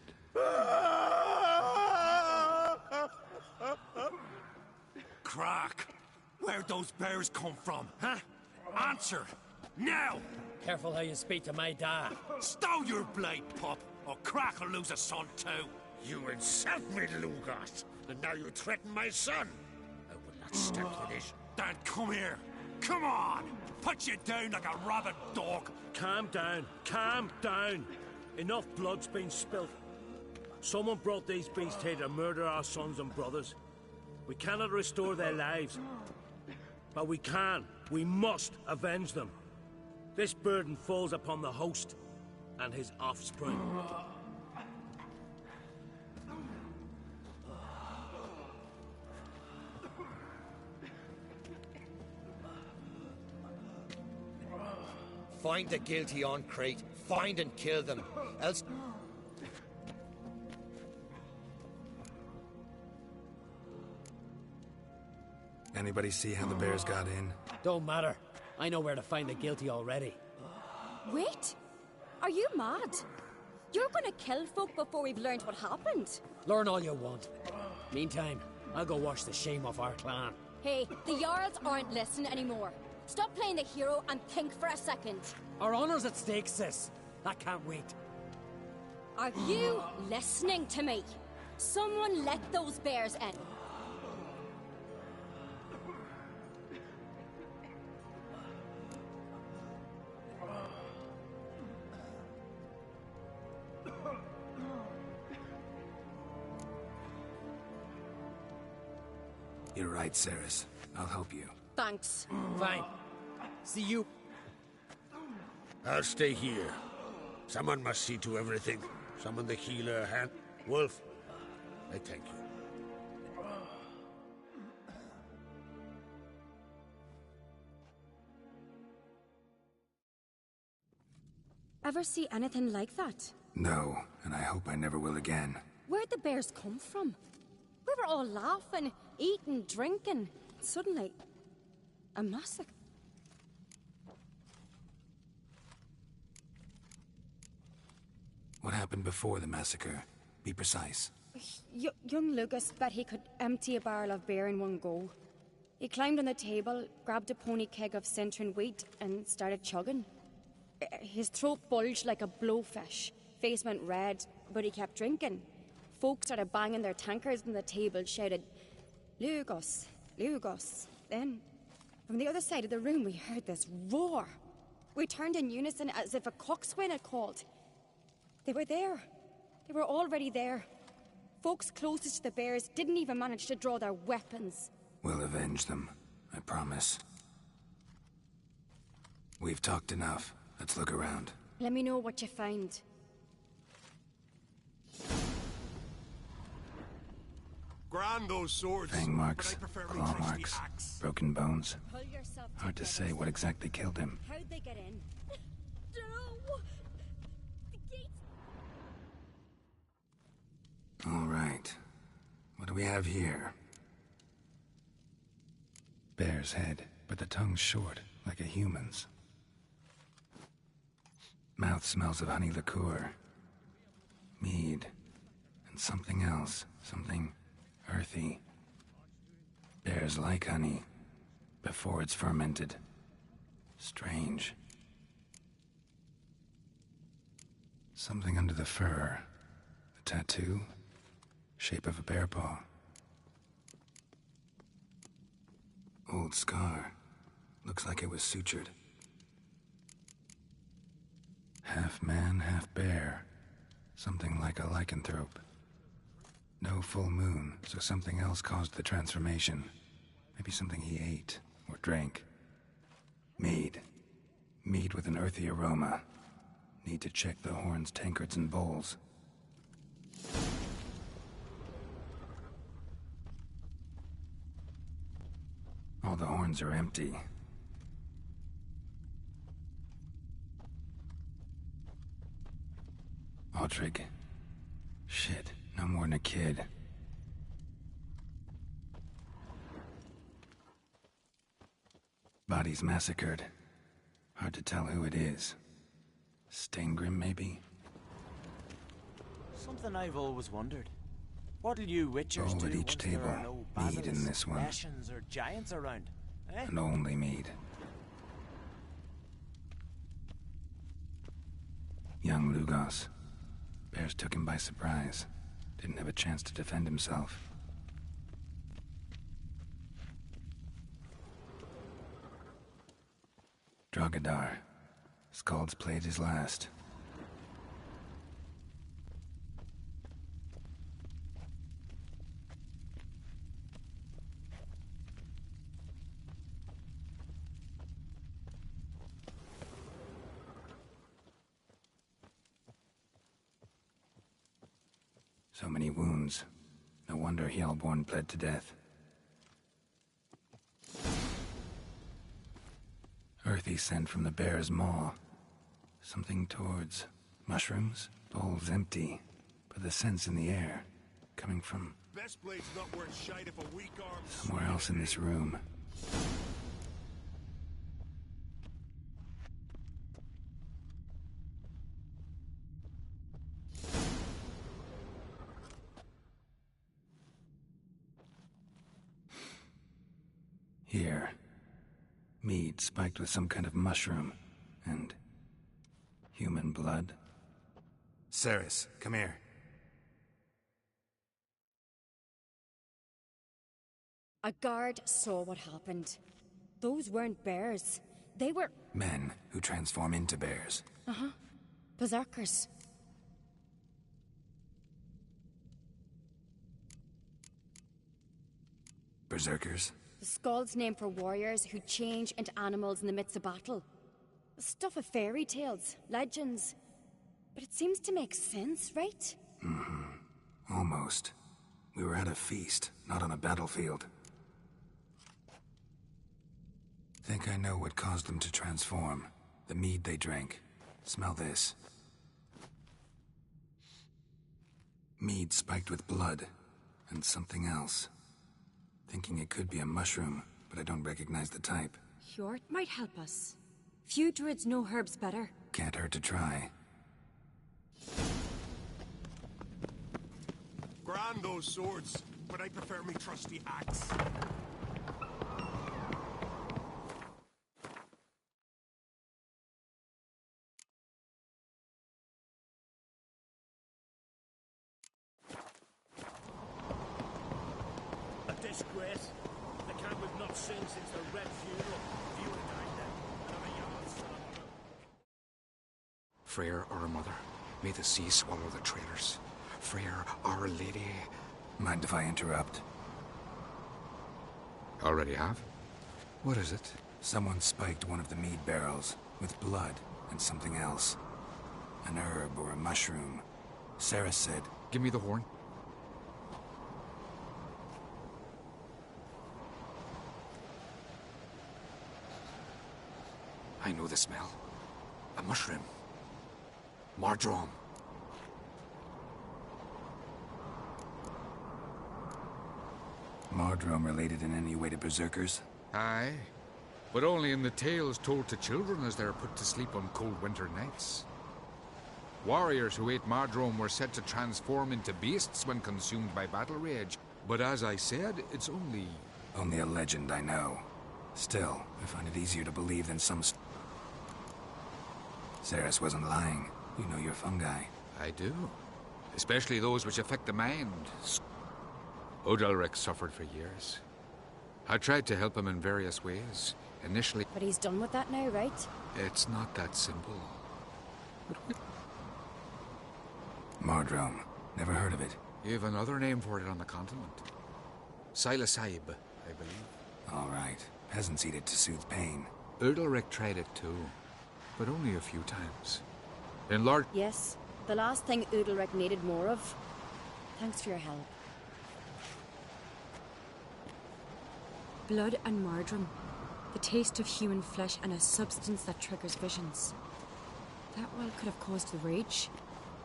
Crack! Where'd those bears come from, huh? Answer! Now! Careful how you speak to my dad. Stow your blade, pup, or Crack will lose a son too. You insult me, Lugas, and now you threaten my son. I will not stand for this. Dan, come here. Come on! Put you down like a rabid dog. Calm down. Calm down. Enough blood's been spilt. Someone brought these beasts here to murder our sons and brothers. We cannot restore their lives. But we can. We must avenge them. This burden falls upon the host and his offspring. Find the guilty on Crate. Find and kill them. Else... Anybody see how the bears got in? Don't matter. I know where to find the guilty already. Wait! Are you mad? You're gonna kill folk before we've learned what happened. Learn all you want. Meantime, I'll go wash the shame off our clan. Hey, the Jarls aren't listening anymore. Stop playing the hero and think for a second. Our honor's at stake, sis. I can't wait. Are you listening to me? Someone let those bears in. You're right, Ceres. I'll help you. Thanks. Fine. See you. I'll stay here. Someone must see to everything. Summon the healer, Wolf, I thank you. Ever see anything like that? No, and I hope I never will again. Where'd the bears come from? We were all laughing, eating, drinking. Suddenly, a massacre. What happened before the massacre? Be precise. Young Lucas bet he could empty a barrel of beer in one go. He climbed on the table, grabbed a pony keg of Centron wheat, and started chugging. His throat bulged like a blowfish. Face went red, but he kept drinking. Folk started banging their tankards on the table, shouted, "Lugos, Lugos." Then, from the other side of the room, we heard this roar. We turned in unison as if a coxswain had called. They were there. They were already there. Folks closest to the bears didn't even manage to draw their weapons. We'll avenge them, I promise. We've talked enough. Let's look around. Let me know what you find. Grand those swords. Fang marks, but I prefer claw my trusty marks, axe. broken bones. Pull yourself Hard to together, say what exactly killed him. How'd they get in? All right. What do we have here? Bear's head, but the tongue's short, like a human's. Mouth smells of honey liqueur. Mead. And something else. Something earthy. Bears like honey. Before it's fermented. Strange. Something under the fur. A tattoo? Shape of a bear paw. Old scar. Looks like it was sutured. Half man, half bear. Something like a lycanthrope. No full moon, so something else caused the transformation. Maybe something he ate or drank. Mead. Mead with an earthy aroma. Need to check the horns, tankards, and bowls. All the horns are empty. Audrig. Shit, no more than a kid. Body's massacred. Hard to tell who it is. Steingrim, maybe? Something I've always wondered. What'll you witchers do at each once there table. are no Mead in this one. Hessians or giants around? Eh? And only mead. Young Lugos. Bears took him by surprise. Didn't have a chance to defend himself. Drogadar. Skald's played his last. So many wounds. No wonder Hjalborn bled to death. Earthy scent from the bear's maw. Something towards mushrooms. Bowls empty, but the scent's in the air. Coming from Best blade's not worth shite if a weak arm. somewhere else in this room. Mead spiked with some kind of mushroom. And... human blood. Ceres, come here. A guard saw what happened. Those weren't bears. They were... Men who transform into bears. Uh-huh. Berserkers. Berserkers? The Skald's name for warriors who change into animals in the midst of battle. The stuff of fairy tales, legends. But it seems to make sense, right? Mm-hmm. Almost. We were at a feast, not on a battlefield. Think I know what caused them to transform. The mead they drank. Smell this. Mead spiked with blood. And something else. Thinking it could be a mushroom, but I don't recognize the type. Hjort might help us. Few druids know herbs better. Can't hurt to try. Grand those swords, but I prefer me trusty axe. A disgrace. The camp we've not seen since the Red Funeral. Few have died there, and I'm a young son of mother. Freyr, our mother, may the sea swallow the traitors. Freyr, our lady. Mind if I interrupt? Already have? What is it? Someone spiked one of the mead barrels with blood and something else. An herb or a mushroom. Sarah said... Give me the horn. I know the smell. A mushroom. Mardrome. Mardrome related in any way to berserkers? Aye. But only in the tales told to children as they're put to sleep on cold winter nights. Warriors who ate Mardrome were said to transform into beasts when consumed by battle rage. But as I said, it's only... Only a legend, I know. Still, I find it easier to believe than some... Ceres wasn't lying. You know your fungi. I do. Especially those which affect the mind. Udalric suffered for years. I tried to help him in various ways. Initially... But he's done with that now, right? It's not that simple. Mardrome. Never heard of it. You have another name for it on the continent. Silasaib, I believe. All right. Peasants eat it to soothe pain. Udalric tried it too. But only a few times. In large... Yes. The last thing Udalric needed more of. Thanks for your help. Blood and Mardrome. The taste of human flesh and a substance that triggers visions. That well could have caused the rage.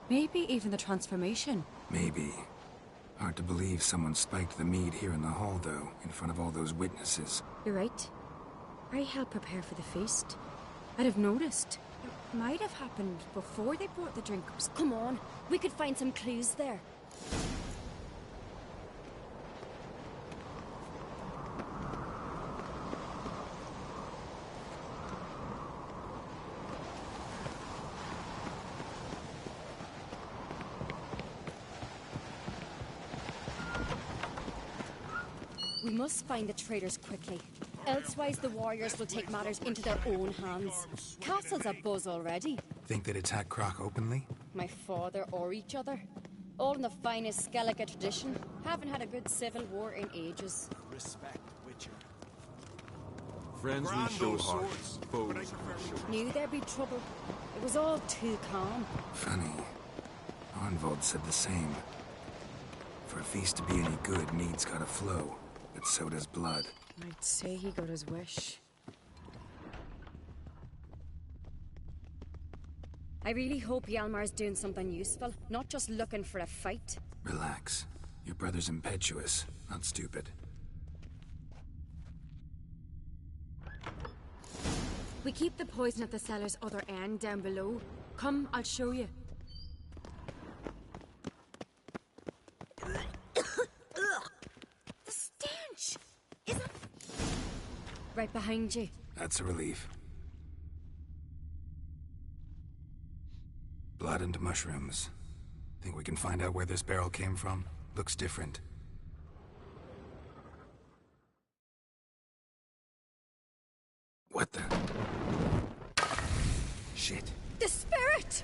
Maybe even the transformation. Maybe. Hard to believe someone spiked the mead here in the hall, though, in front of all those witnesses. You're right. I helped prepare for the feast. I'd have noticed. It might have happened before they brought the drinkers. Come on, we could find some clues there. We must find the traitors quickly. Elsewise, the warriors will take matters into their own hands. Castle's abuzz already. Think they'd attack Croc openly? My father or each other. All in the finest Skellige tradition. Haven't had a good civil war in ages. Respect, Witcher. Friends we show hearts, foes we show... Knew there'd be trouble. It was all too calm. Funny. Arnvold said the same. For a feast to be any good, mead's gotta flow. But so does blood. I'd say he got his wish. I really hope Hjalmar's doing something useful, not just looking for a fight. Relax. Your brother's impetuous, not stupid. We keep the poison at the cellar's other end down below. Come, I'll show you. Right behind you. That's a relief. Blood and mushrooms. Think we can find out where this barrel came from? Looks different. What the? Shit. The spirit!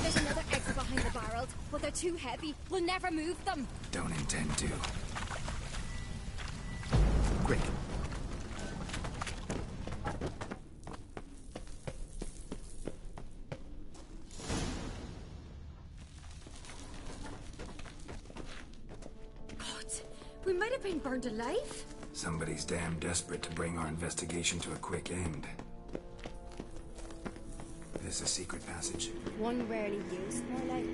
There's another exit behind the barrels, but they're too heavy. We'll never move them. Don't intend to. Quick. God, we might have been burned alive. Somebody's damn desperate to bring our investigation to a quick end. This a secret passage? One rarely used, more like.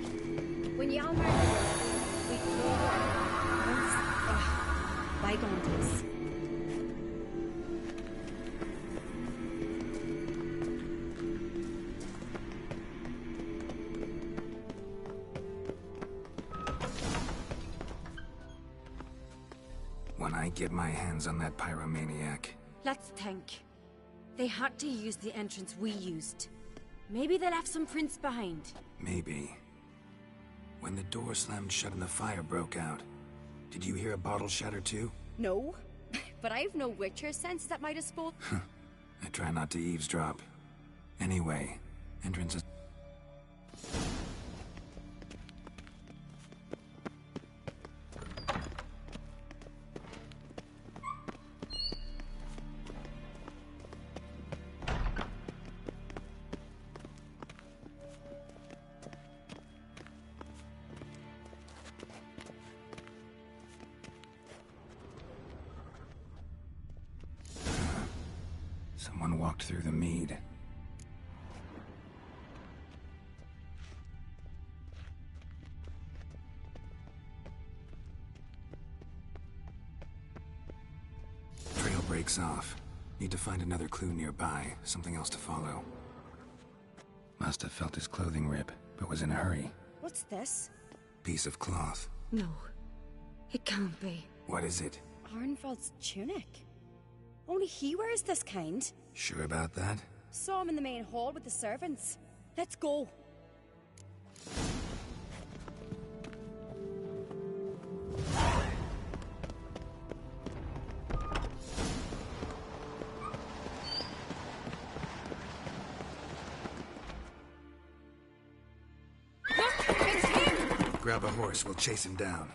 When Yalmar was we bygone days. When I get my hands on that pyromaniac... Let's think. They had to use the entrance we used. Maybe they left some prints behind. Maybe. When the door slammed shut and the fire broke out, did you hear a bottle shatter too? No, but I've no Witcher sense that might have spoke. I try not to eavesdrop. Anyway, entrance is... Someone walked through the mead. Trail breaks off. Need to find another clue nearby, something else to follow. Must have felt his clothing rip, but was in a hurry. What's this? Piece of cloth. No, it can't be. What is it? Arnvald's tunic. Only he wears this kind. Sure about that? Saw him in the main hall with the servants. Let's go. Look, it's him! Grab a horse, we'll chase him down.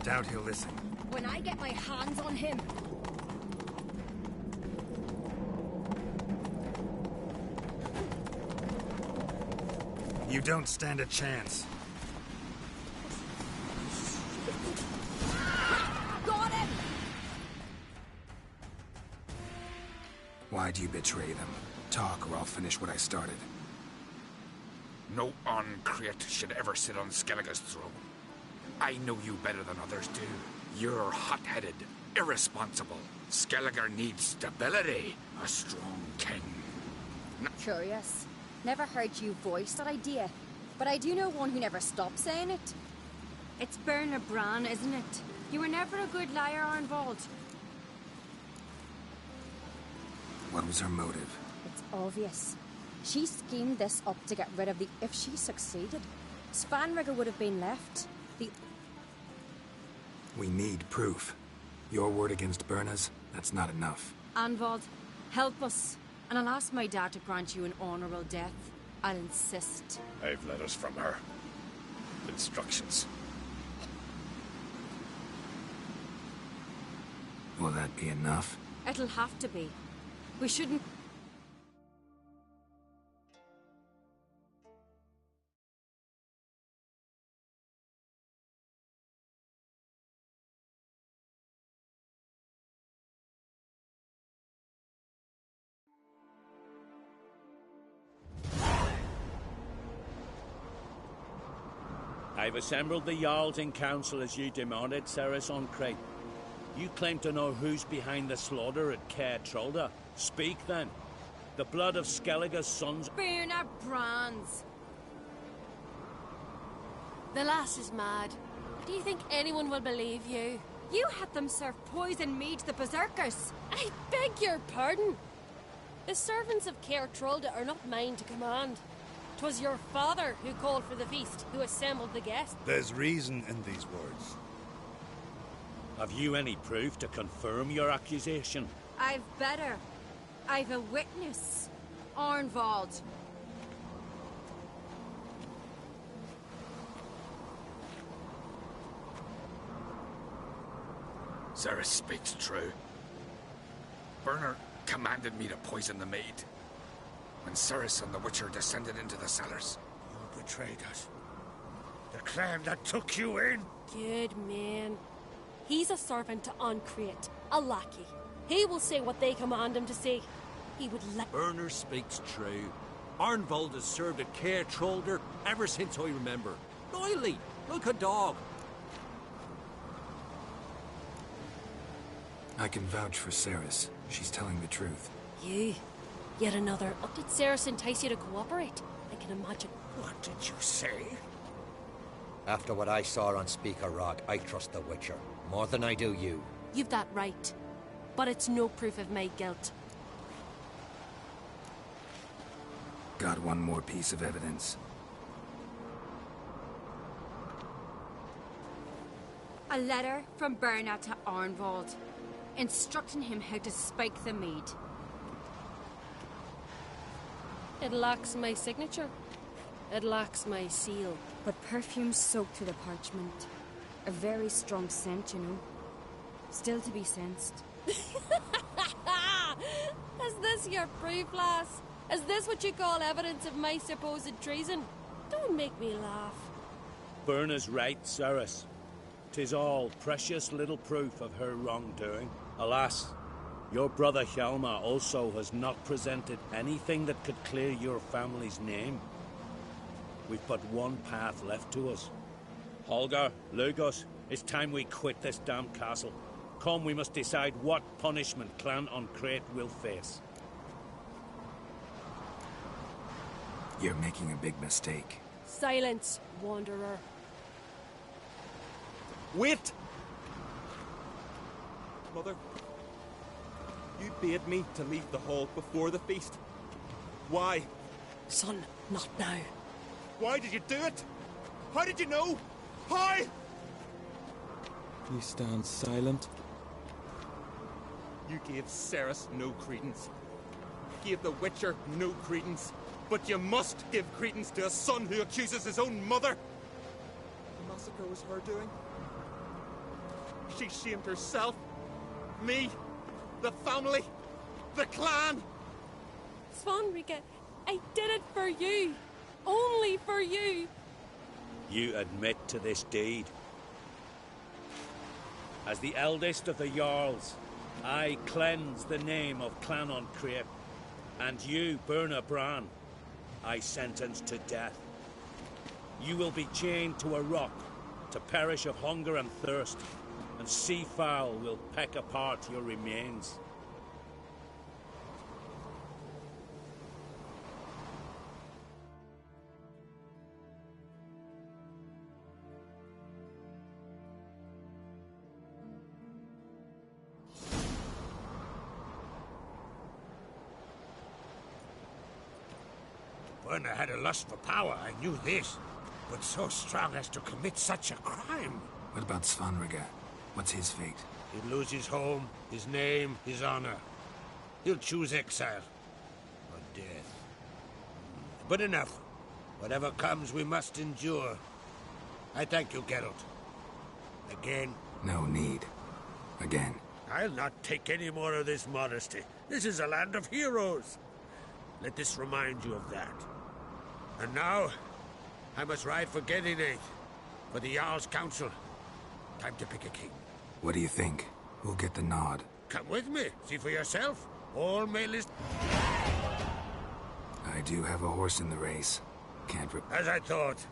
Doubt he'll listen. When I get my hands on him. You don't stand a chance. Got him! Why'd you betray them? Talk or I'll finish what I started. No Oncreate should ever sit on Skellige's throne. I know you better than others do. You're hot-headed, irresponsible. Skellige needs stability, a strong king. Curious. Never heard you voice that idea, but I do know one who never stops saying it. It's Berna Bran, isn't it? You were never a good liar, Arnvald. What was her motive? It's obvious. She schemed this up to get rid of the... If she succeeded, Svanrigger would have been left. We need proof. Your word against Berna's, that's not enough. Arnvald, help us. And I'll ask my dad to grant you an honorable death. I'll insist. I've letters from her. Instructions. Will that be enough? It'll have to be. We shouldn't... I've assembled the Jarls in council as you demanded, Ceres Oncreate. You claim to know who's behind the slaughter at Caer Trolda. Speak, then. The blood of Skellige's sons... Birna Brands. The lass is mad. Do you think anyone will believe you? You had them serve poison mead to the berserkers. I beg your pardon. The servants of Caer Trolda are not mine to command. 'Twas your father who called for the feast, who assembled the guests. There's reason in these words. Have you any proof to confirm your accusation? I've better. I've a witness. Arnvald. Ceres speaks true. Berner commanded me to poison the maid. When Ceres and the Witcher descended into the cellars. You betrayed us. The clan that took you in. Good man. He's a servant to Ancreate, a lackey. He will say what they command him to say. He would let... Berner speaks true. Arnvald has served at Caer Trolder ever since I remember. Loyally, like a dog. I can vouch for Ceres. She's telling the truth. You. Yet another. Did Ceres entice you to cooperate? I can imagine. What did you say? After what I saw on Speaker Rock, I trust the Witcher. More than I do you. You've that right. But it's no proof of my guilt. Got one more piece of evidence. A letter from Berna to Arnvald, instructing him how to spike the mead. It lacks my signature. It lacks my seal. But perfume soaked through the parchment. A very strong scent, you know. Still to be sensed. Is this your proof, lass? Is this what you call evidence of my supposed treason? Don't make me laugh. Berna's right, Ceres. 'Tis all precious little proof of her wrongdoing. Alas, your brother Hjalmar also has not presented anything that could clear your family's name. We've but one path left to us. Holger, Lugos, it's time we quit this damned castle. Come, we must decide what punishment Clan Ancreate will face. You're making a big mistake. Silence, wanderer. Wait! Mother, you bade me to leave the hall before the feast. Why? Son, not now. Why did you do it? How did you know? How? You stand silent. You gave Ceres no credence. Gave the Witcher no credence. But you must give credence to a son who accuses his own mother. The massacre was her doing. She shamed herself, me, the family, the clan. Svanrika, I did it for you. Only for you. You admit to this deed. As the eldest of the Jarls, I cleanse the name of Clan Ancreate, and you, Berna Bran, I sentence to death. You will be chained to a rock to perish of hunger and thirst, and sea fowl will peck apart your remains. Berna had a lust for power, I knew this. But so strong as to commit such a crime. What about Svanrika? What's his fate? He'll lose his home, his name, his honor. He'll choose exile. Or death. But enough. Whatever comes, we must endure. I thank you, Geralt. Again. No need. Again. I'll not take any more of this modesty. This is a land of heroes. Let this remind you of that. And now, I must ride for Gedinath, for the Jarl's Council. Time to pick a king. What do you think? Who'll get the nod? Come with me. See for yourself. All may list. I do have a horse in the race. Can't As I thought.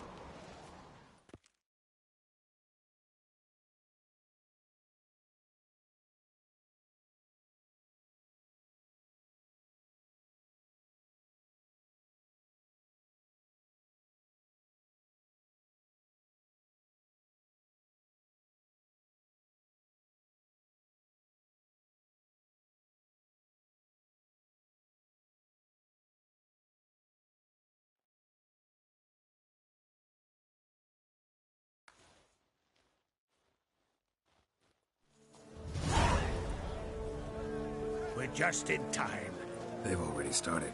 Just in time. They've already started.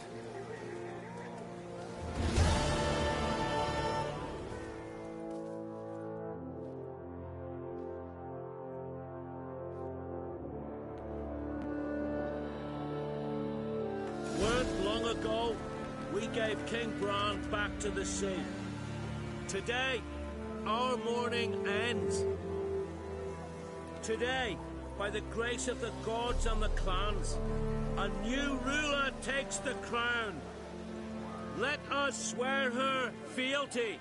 Weren't long ago, we gave King Bran back to the sea. Today, our mourning ends. Today, by the grace of the gods and the clans, a new ruler takes the crown. Let us swear her fealty.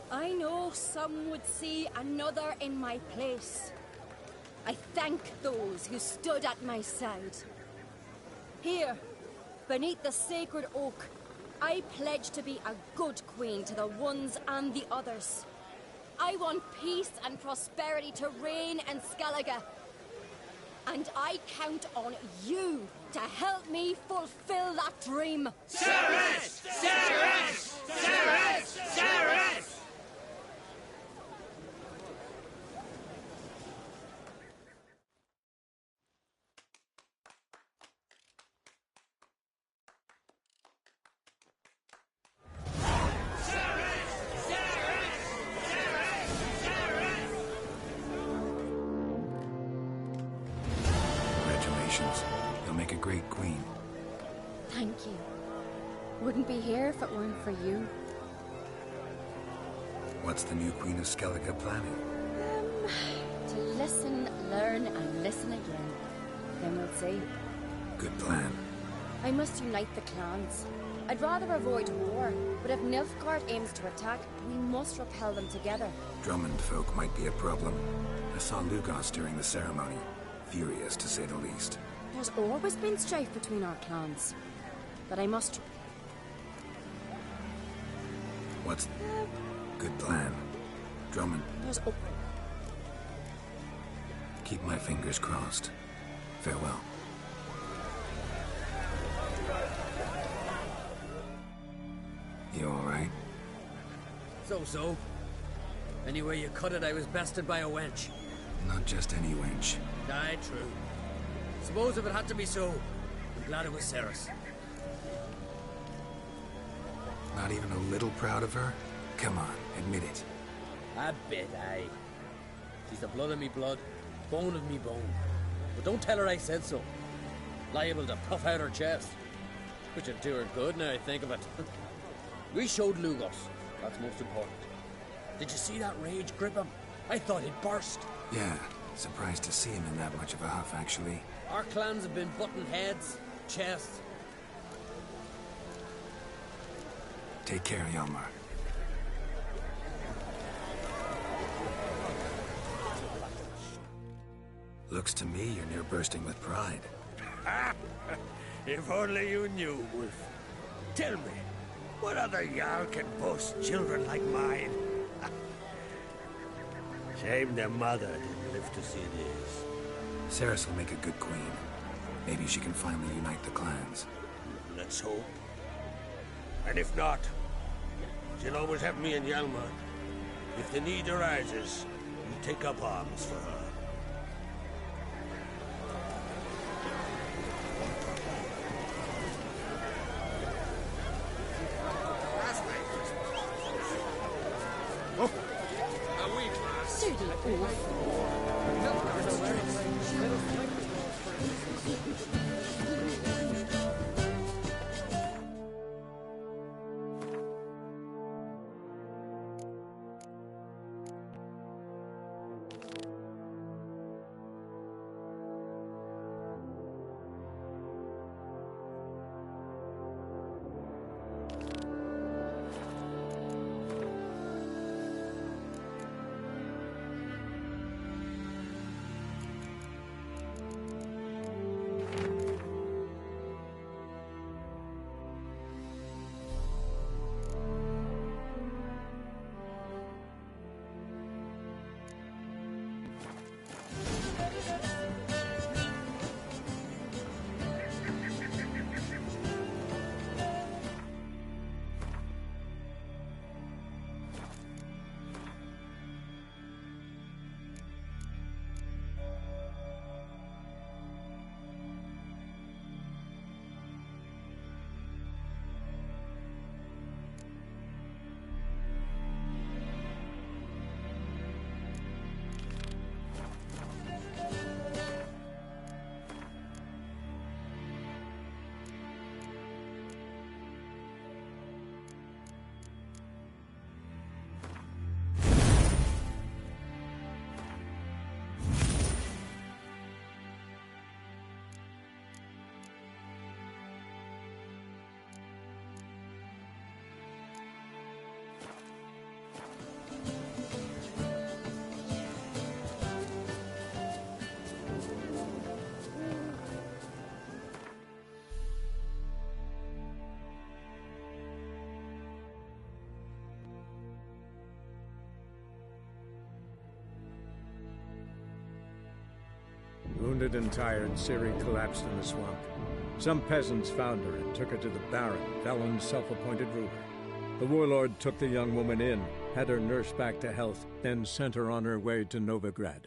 I know some would see another in my place. I thank those who stood at my side. Here, beneath the sacred oak, I pledge to be a good queen to the ones and the others. I want peace and prosperity to reign in Skellige. And I count on you to help me fulfill that dream. Ceres! Ceres! Ceres! Ceres! Congratulations. You'll make a great queen. Thank you. Wouldn't be here if it weren't for you. What's the new Queen of Skellige planning? To listen, learn, and listen again. Then we'll see. Good plan. I must unite the clans. I'd rather avoid war, but if Nilfgaard aims to attack, we must repel them together. Drummond folk might be a problem. I saw Lugos during the ceremony. Furious, to say the least. There's always been strife between our clans. But I must... What's... Good plan. Drummond, There's... keep my fingers crossed. Farewell. You alright? So. Anywhere you cut it, I was bested by a wench. Not just any wench. Aye, true. Suppose if it had to be so, I'm glad it was Ceres. Not even a little proud of her? Come on, admit it. A bit, aye. She's the blood of me blood, bone of me bone. But don't tell her I said so. Liable to puff out her chest. Which would do her good now I think of it. We showed Lugos. That's most important. Did you see that rage grip him? I thought he'd burst. Yeah, surprised to see him in that much of a huff, actually. Our clans have been butting heads, chests. Take care, Hjalmar. Looks to me you're near bursting with pride. If only you knew, Wolf. Tell me, what other Jarl can boast children like mine? Shame their mother didn't live to see this. Ceres will make a good queen. Maybe she can finally unite the clans. Let's hope. And if not, she'll always have me and Hjalmar. If the need arises, we'll take up arms for her. Wounded and tired, Ciri collapsed in the swamp. Some peasants found her and took her to the Baron, Valen's self-appointed ruler. The warlord took the young woman in, had her nursed back to health, then sent her on her way to Novigrad.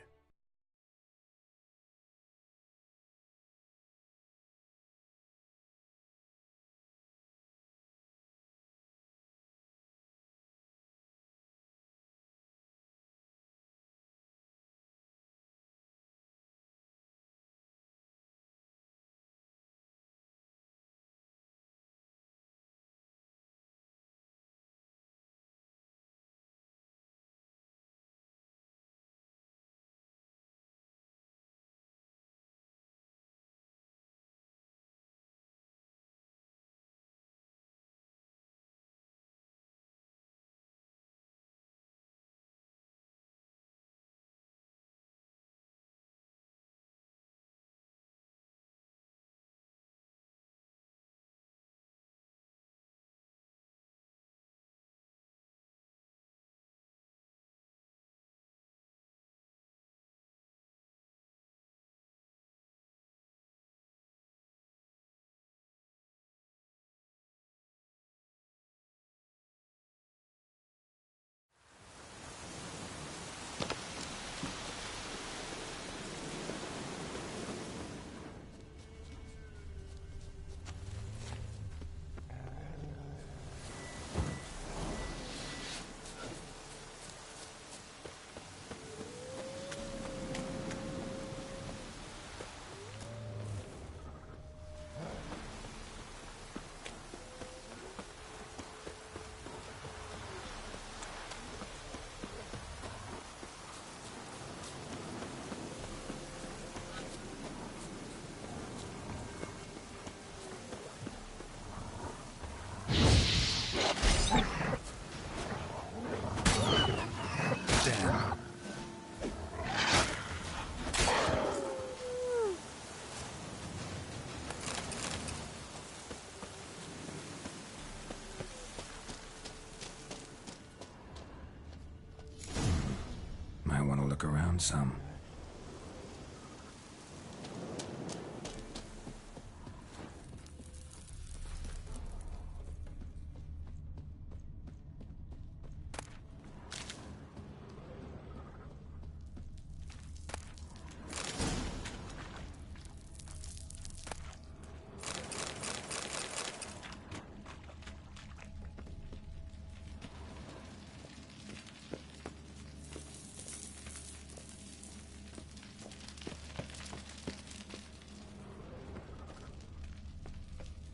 Might want to look around some.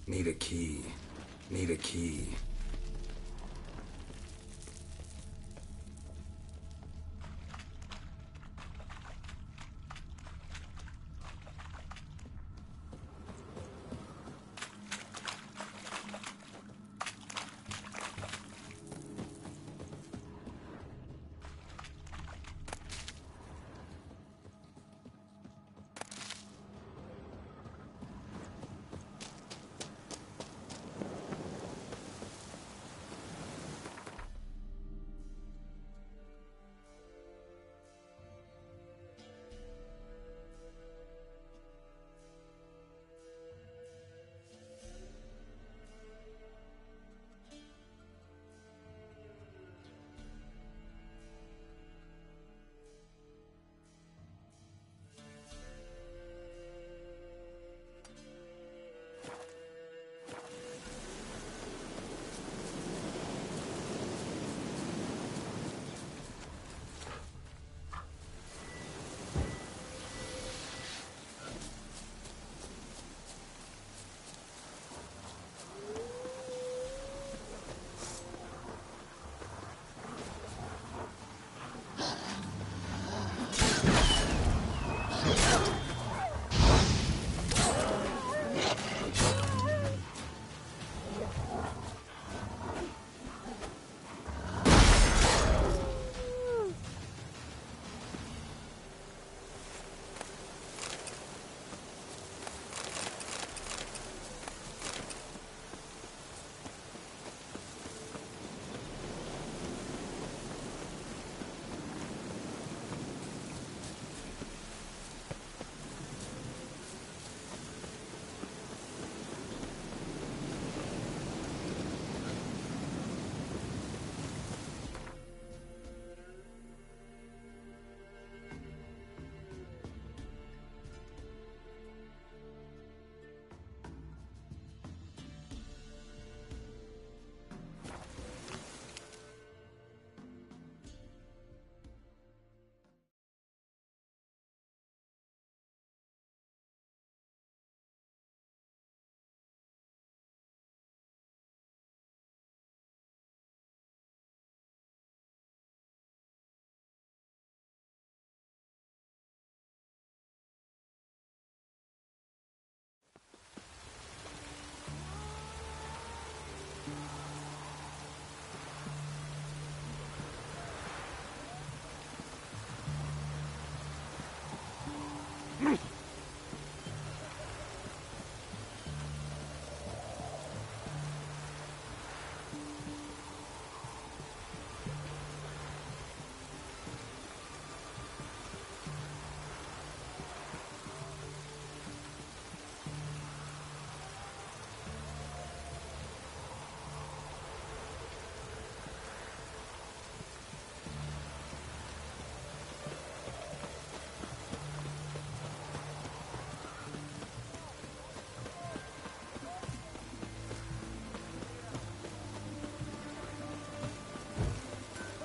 Need a key. Need a key.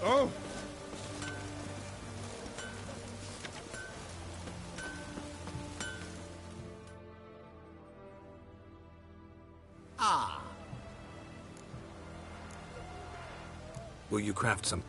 Oh! Ah. Will you craft some?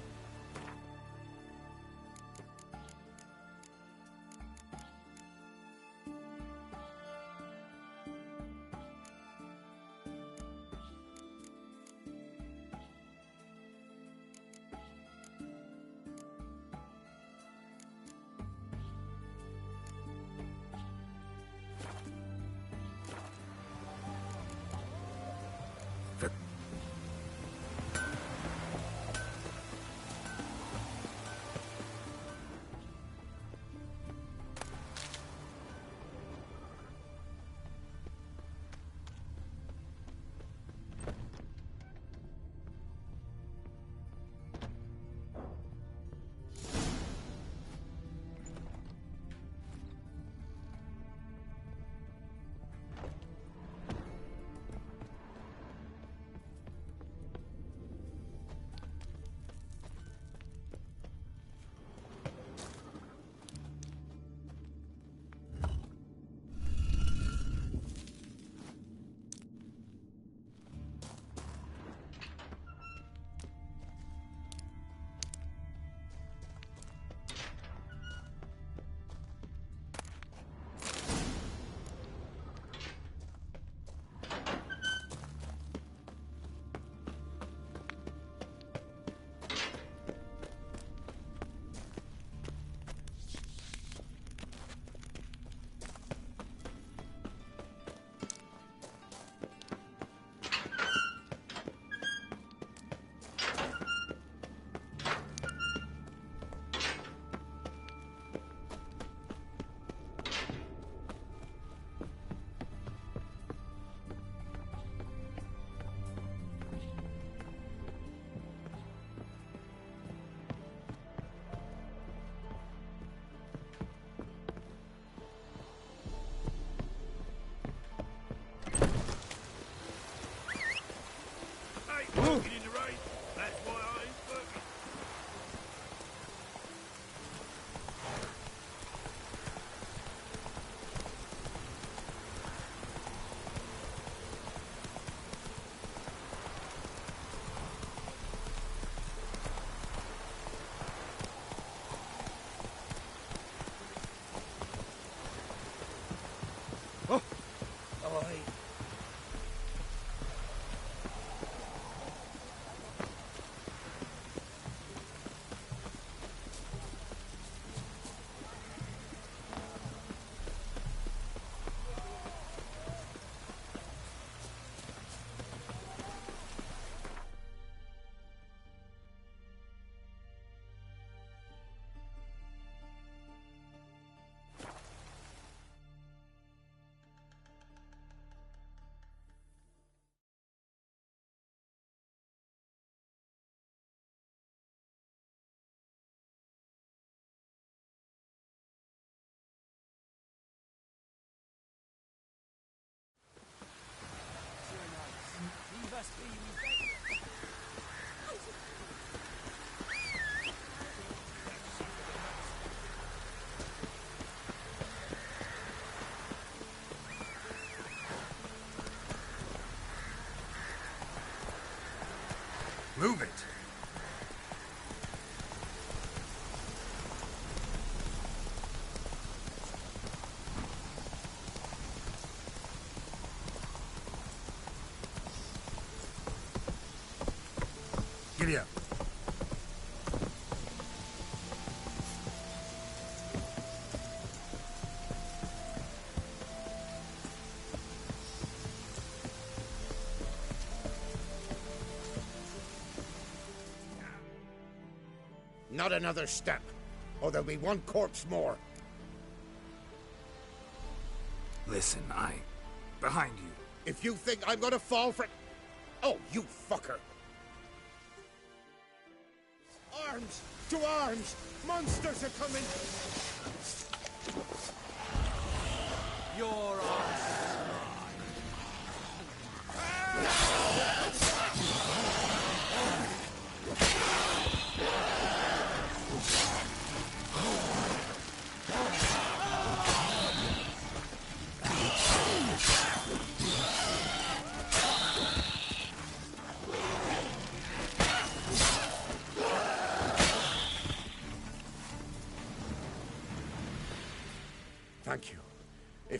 Move it! Giddy up. Not another step, or there'll be one corpse more. Listen, behind you. If you think I'm gonna fall for... Oh, you fucker! Arms! To arms! Monsters are coming! Your arms!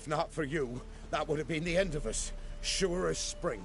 If not for you, that would have been the end of us. Sure as spring.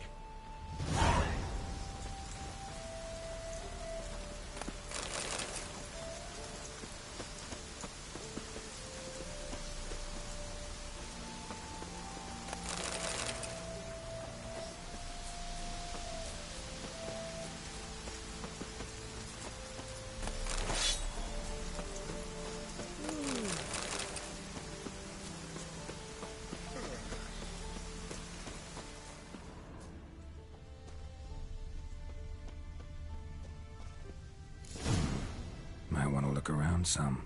Might want to look around some.